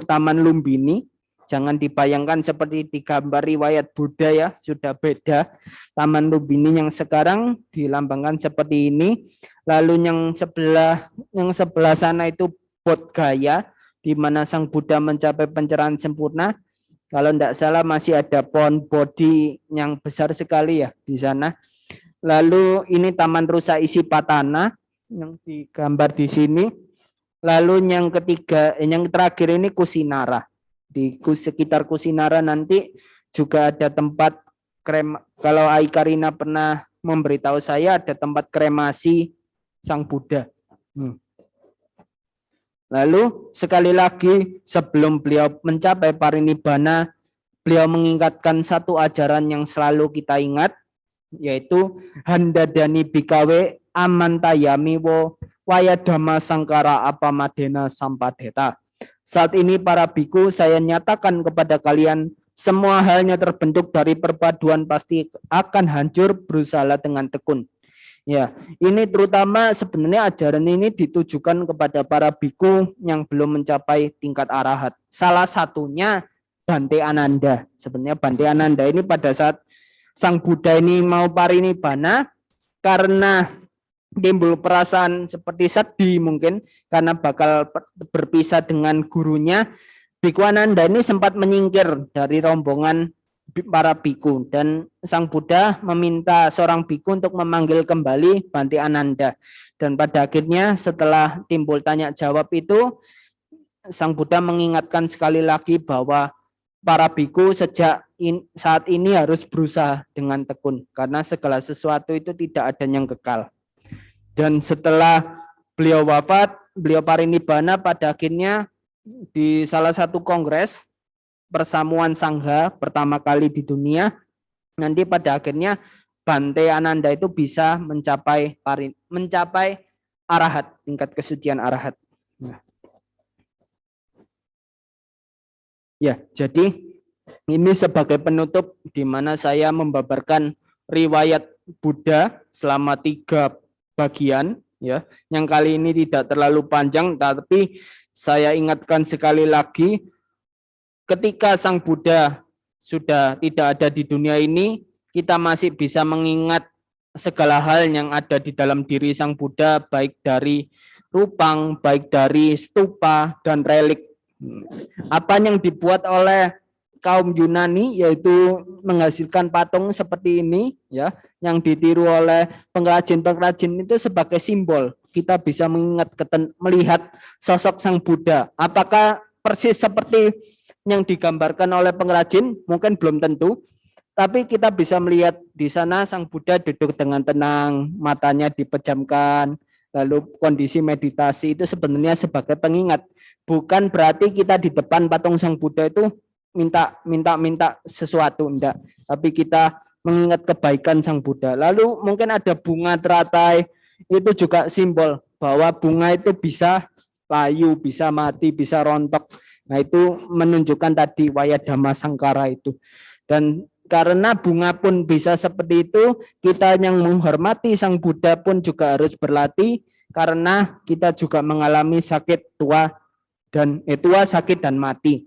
Taman Lumbini. Jangan dibayangkan seperti di gambar riwayat Buddha ya, sudah beda. Taman Lumbini yang sekarang dilambangkan seperti ini. Lalu yang sebelah sana itu Bodh Gaya, di mana Sang Buddha mencapai pencerahan sempurna. Kalau tidak salah masih ada pohon bodhi yang besar sekali ya di sana. Lalu ini Taman Rusa Isipatana yang digambar di sini. Lalu yang terakhir ini Kusinara. Di sekitar Kusinara nanti juga ada tempat kalau Aikarina pernah memberitahu saya ada tempat kremasi Sang Buddha. Lalu sekali lagi sebelum beliau mencapai parinibbana, beliau mengingatkan satu ajaran yang selalu kita ingat, yaitu handadani bikawe amantayami wo wayadama sangkara apamadena sampadeta. Saat ini para biku, saya nyatakan kepada kalian, semua halnya terbentuk dari perpaduan pasti akan hancur berusaha dengan tekun. Ya, ini terutama sebenarnya ajaran ini ditujukan kepada para biku yang belum mencapai tingkat arahat. Salah satunya Bante Ananda. Sebenarnya Bante Ananda ini pada saat Sang Buddha ini mau parinibbana, karena timbul perasaan seperti sedih mungkin karena bakal berpisah dengan gurunya, Biku Ananda ini sempat menyingkir dari rombongan para biku, dan Sang Buddha meminta seorang biku untuk memanggil kembali Bhante Ananda. Dan pada akhirnya setelah timbul tanya jawab itu, Sang Buddha mengingatkan sekali lagi bahwa para biku saat ini harus berusaha dengan tekun, karena segala sesuatu itu tidak ada yang kekal. Dan setelah beliau wafat, beliau parinibbana pada akhirnya di salah satu kongres persamuan Sangha pertama kali di dunia, nanti pada akhirnya Bhante Ananda itu bisa mencapai arahat, tingkat kesucian arahat. Ya, jadi ini sebagai penutup di mana saya membabarkan riwayat Buddha selama 3 bagian, ya, yang kali ini tidak terlalu panjang, tapi saya ingatkan sekali lagi, ketika Sang Buddha sudah tidak ada di dunia ini, kita masih bisa mengingat segala hal yang ada di dalam diri Sang Buddha, baik dari rupang, baik dari stupa dan relik. Apa yang dibuat oleh kaum Yunani, yaitu menghasilkan patung seperti ini, ya, yang ditiru oleh pengrajin-pengrajin itu sebagai simbol. Kita bisa melihat sosok Sang Buddha. Apakah persis seperti yang digambarkan oleh pengrajin? Mungkin belum tentu. Tapi kita bisa melihat di sana Sang Buddha duduk dengan tenang, matanya dipejamkan, lalu kondisi meditasi itu sebenarnya sebagai pengingat. Bukan berarti kita di depan patung Sang Buddha itu minta sesuatu, enggak. Tapi kita mengingat kebaikan Sang Buddha. Lalu mungkin ada bunga teratai, itu juga simbol bahwa bunga itu bisa layu, bisa mati, bisa rontok. Nah, itu menunjukkan tadi Wayadhamma Sangkara itu. Dan karena bunga pun bisa seperti itu, kita yang menghormati Sang Buddha pun juga harus berlatih, karena kita juga mengalami sakit tua, sakit dan mati.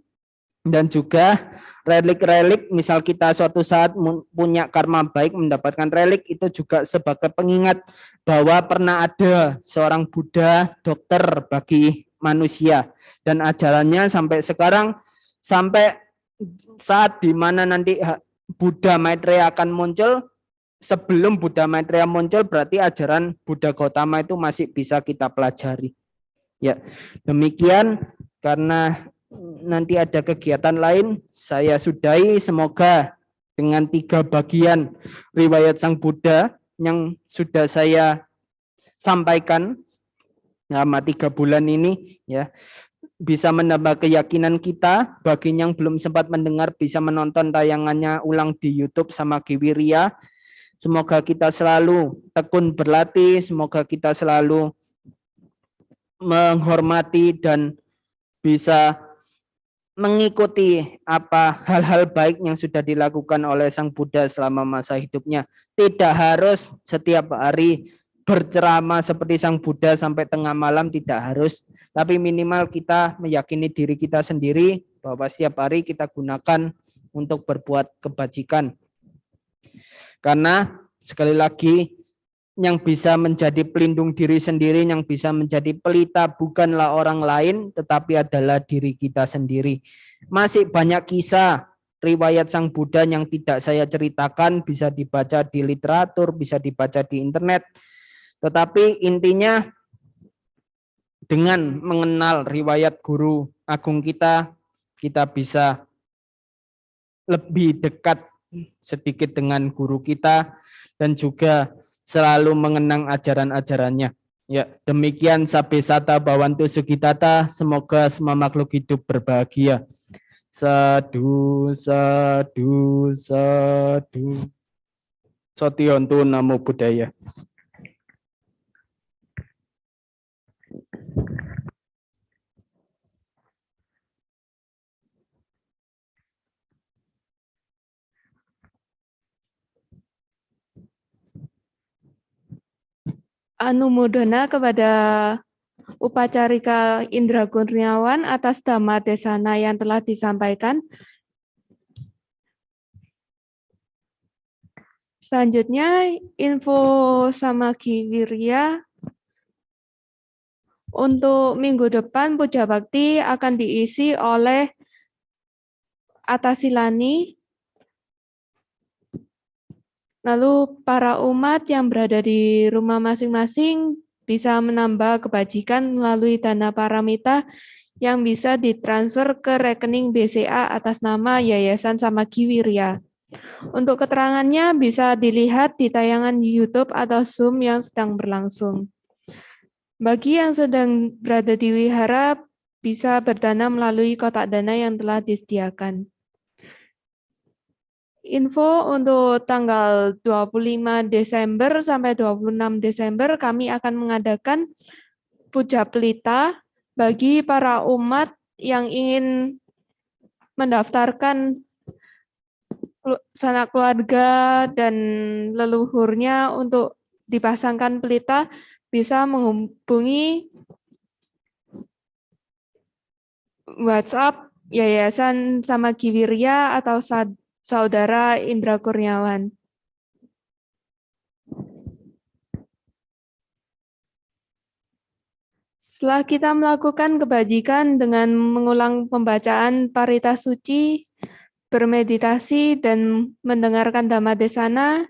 Dan juga relik-relik, misal kita suatu saat punya karma baik mendapatkan relik, itu juga sebagai pengingat bahwa pernah ada seorang Buddha dokter bagi manusia, dan ajarannya sampai sekarang, sampai saat di mana nanti Buddha Maitreya akan muncul. Sebelum Buddha Maitreya muncul, berarti ajaran Buddha Gautama itu masih bisa kita pelajari. Ya, demikian, karena nanti ada kegiatan lain, saya sudahi. Semoga dengan 3 bagian riwayat Sang Buddha yang sudah saya sampaikan selama 3 bulan ini, ya, bisa menambah keyakinan kita. Bagi yang belum sempat mendengar, bisa menonton tayangannya ulang di YouTube sama Giwirya. Semoga kita selalu tekun berlatih, semoga kita selalu menghormati dan bisa mengikuti apa hal-hal baik yang sudah dilakukan oleh Sang Buddha selama masa hidupnya. Tidak harus setiap hari berceramah seperti Sang Buddha sampai tengah malam, tidak harus. Tapi minimal kita meyakini diri kita sendiri bahwa setiap hari kita gunakan untuk berbuat kebajikan. Karena sekali lagi, yang bisa menjadi pelindung diri sendiri, yang bisa menjadi pelita bukanlah orang lain, tetapi adalah diri kita sendiri. Masih banyak kisah riwayat Sang Buddha yang tidak saya ceritakan, bisa dibaca di literatur, bisa dibaca di internet. Tetapi intinya, dengan mengenal riwayat guru agung kita, kita bisa lebih dekat sedikit dengan guru kita, dan juga selalu mengenang ajaran-ajarannya. Ya, demikian Sabbe Sata Bhavantu Sukitata, semoga semua makhluk hidup berbahagia. Sadu, sadu, sadu. Sotyontu Namo Buddhaya. Anumodana kepada Upacarika Indra Kurniawan atas Dhamma Desana yang telah disampaikan. Selanjutnya, info sama Giwirya. Untuk minggu depan, Puja Bakti akan diisi oleh Atasilani, Lalu para umat yang berada di rumah masing-masing bisa menambah kebajikan melalui dana paramita yang bisa ditransfer ke rekening BCA atas nama Yayasan Samagi Wirya. Untuk keterangannya bisa dilihat di tayangan YouTube atau Zoom yang sedang berlangsung. Bagi yang sedang berada di wihara, bisa berdana melalui kotak dana yang telah disediakan. Info untuk tanggal 25 Desember sampai 26 Desember kami akan mengadakan puja pelita bagi para umat yang ingin mendaftarkan sanak keluarga dan leluhurnya untuk dipasangkan pelita bisa menghubungi WhatsApp Yayasan Samagi Wirya atau Saudara Indra Kurniawan. Setelah kita melakukan kebajikan dengan mengulang pembacaan parita suci, bermeditasi, dan mendengarkan Dhamma Desana,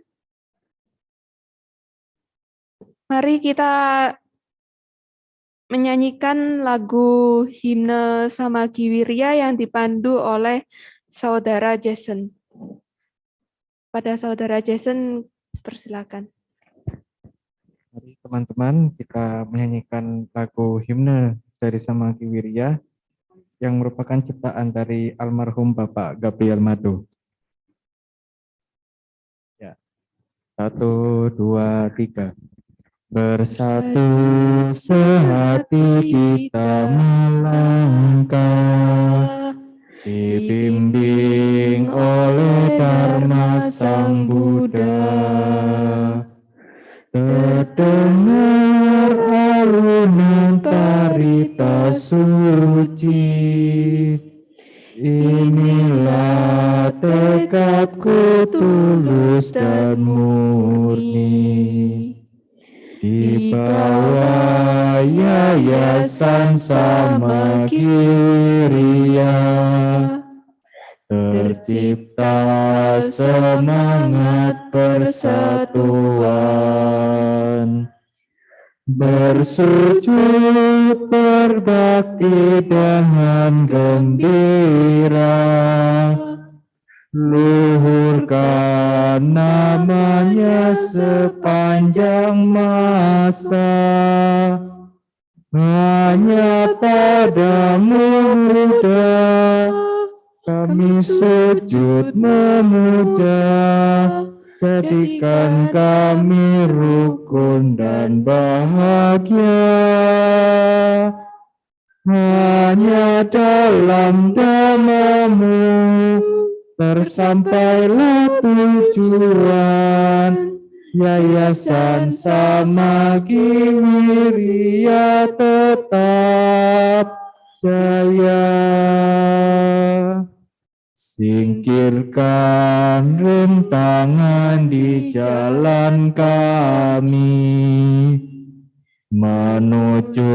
mari kita menyanyikan lagu himne Samagi Wirya yang dipandu oleh Saudara Jason. Pada Saudara Jason, persilakan. Mari teman-teman kita menyanyikan lagu himne dari Samagi Wirya yang merupakan ciptaan dari almarhum Bapak Gabriel Mado. Ya. 1, 2, 3. Bersatu sehati kita melangkah, dibimbing oleh Dharma Sang Buddha. Terdengar alunan parita suci, inilah tekadku tulus dan murni. Di bawah Yayasan Samagi Wirya tercipta semangat persatuan, bersujud berbakti dengan gembira, luhurkan namanya sepanjang masa. Hanya padamu Buddha kami sujud memuja, jadikan kami rukun dan bahagia. Hanya dalam Dhamma-Mu tersampailah tujuan. Yayasan Samagi Wirya tetap jaya. Singkirkan rintangan di jalan kami menuju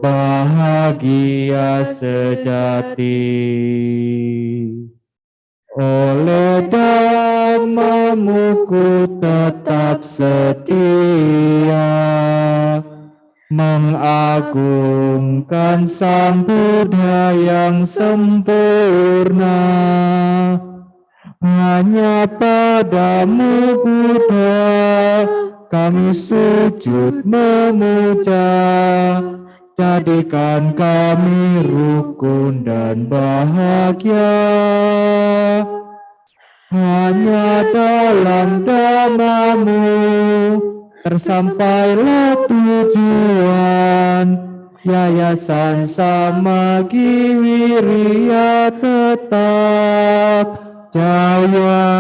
bahagia sejati. Oleh Dhamma-Mu ku tetap setia, mengagungkan Sang Buddha yang sempurna. Hanya padamu Buddha kami sujud memuja, jadikan kami rukun dan bahagia. Hanya dalam Dhamma-Mu tersampailah tujuan. Yayasan Samagi Wirya tetap jaya.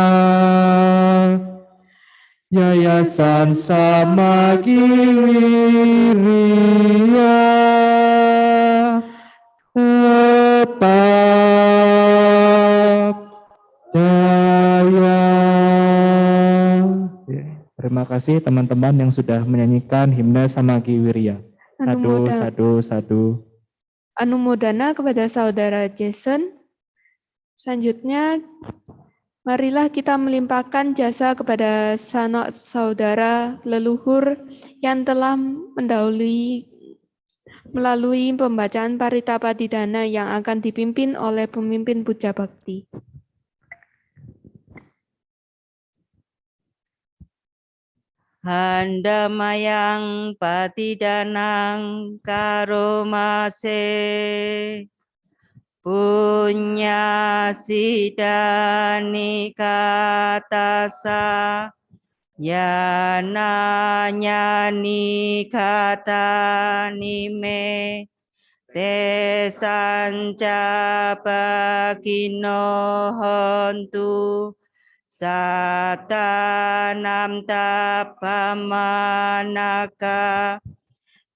Yayasan Samagi Wirya tetap jaya. Terima kasih teman-teman yang sudah menyanyikan himne Samagi Wirya. Sadu, sadu, sadu. Anumodana kepada Saudara Jason. Selanjutnya Marilah kita melimpahkan jasa kepada sanak saudara leluhur yang telah mendahului melalui pembacaan Parita Patidana yang akan dipimpin oleh pemimpin Puja Bakti. Handamayang patidanang karomase punya sidani katasa yana nyani kata nime tesanca bakino hontu satanam tapamanaka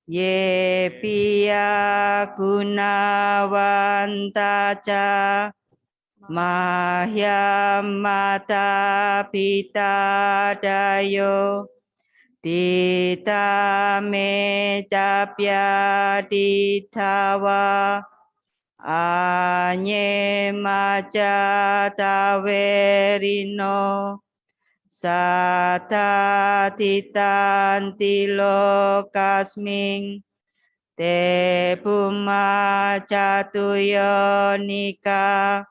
ye piya gunawantaca mahyam mata pita dayo ditame capya ditawa anye maja tawerino sata titantilo kasming te buma catuyo nika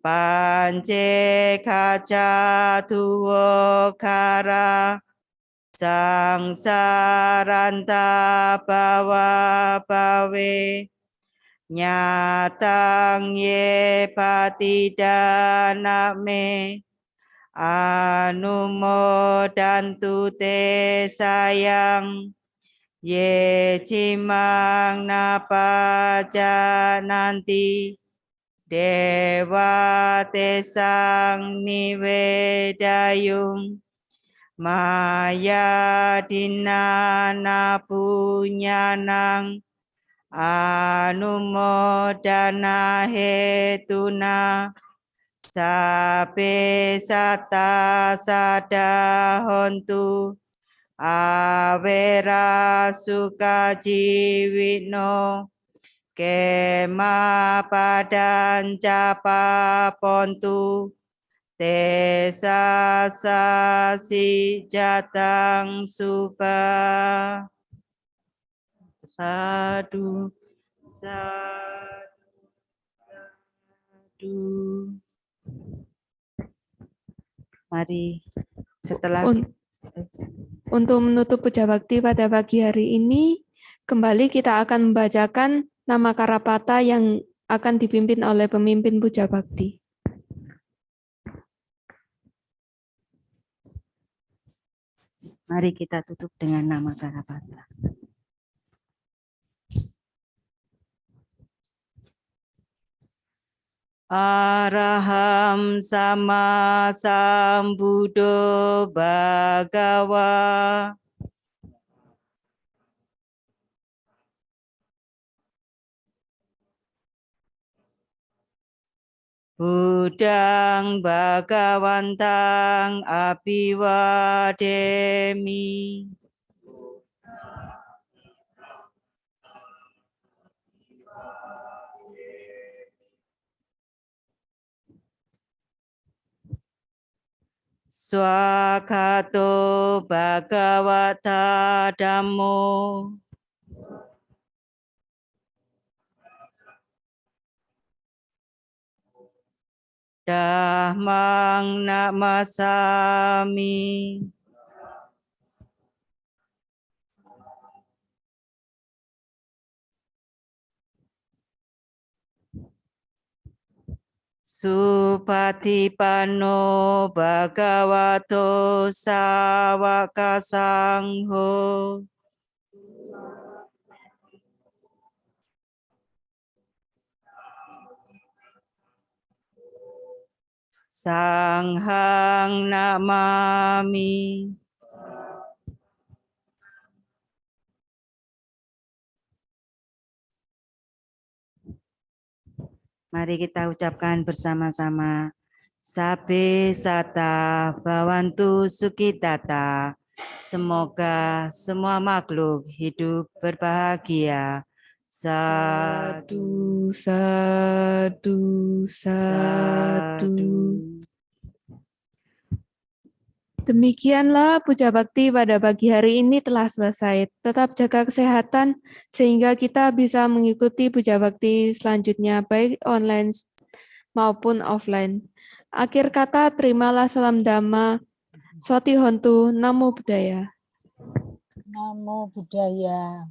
pance kaca tuwo kara sangsaranta bawa bawe nyatang ye patidana me anumodantu te sayang ye cimang napaja nanti dewa tesang niwedayung maya dinana punyanang anumodana hetuna sape sata sada hontu awera suka jiwino kema padan capa pontu tesa sasi jatang suba sadu sadu. Mari setelah Untuk menutup puja bakti pada pagi hari ini, kembali kita akan membacakan nama Karapata yang akan dipimpin oleh pemimpin puja bakti. mari kita tutup dengan nama Karapata. Araham sama sambuddho bhagawa. Budang bhagawantang abiwademi. Swakato bhagavata dhammo. Dhammang namasami. Supatipanno bhagavato sawaka sangho. Sanghang namami. Mari kita ucapkan bersama-sama. Sabe sata bawantu sukitata. Semoga semua makhluk hidup berbahagia. Sadu, Sadu, sadu, sadu. sadu. Demikianlah puja bakti pada pagi hari ini telah selesai. Tetap jaga kesehatan sehingga kita bisa mengikuti puja bakti selanjutnya baik online maupun offline. Akhir kata, terimalah salam Dhamma, Soti Hontu, Namo Buddhaya. Namo Buddhaya.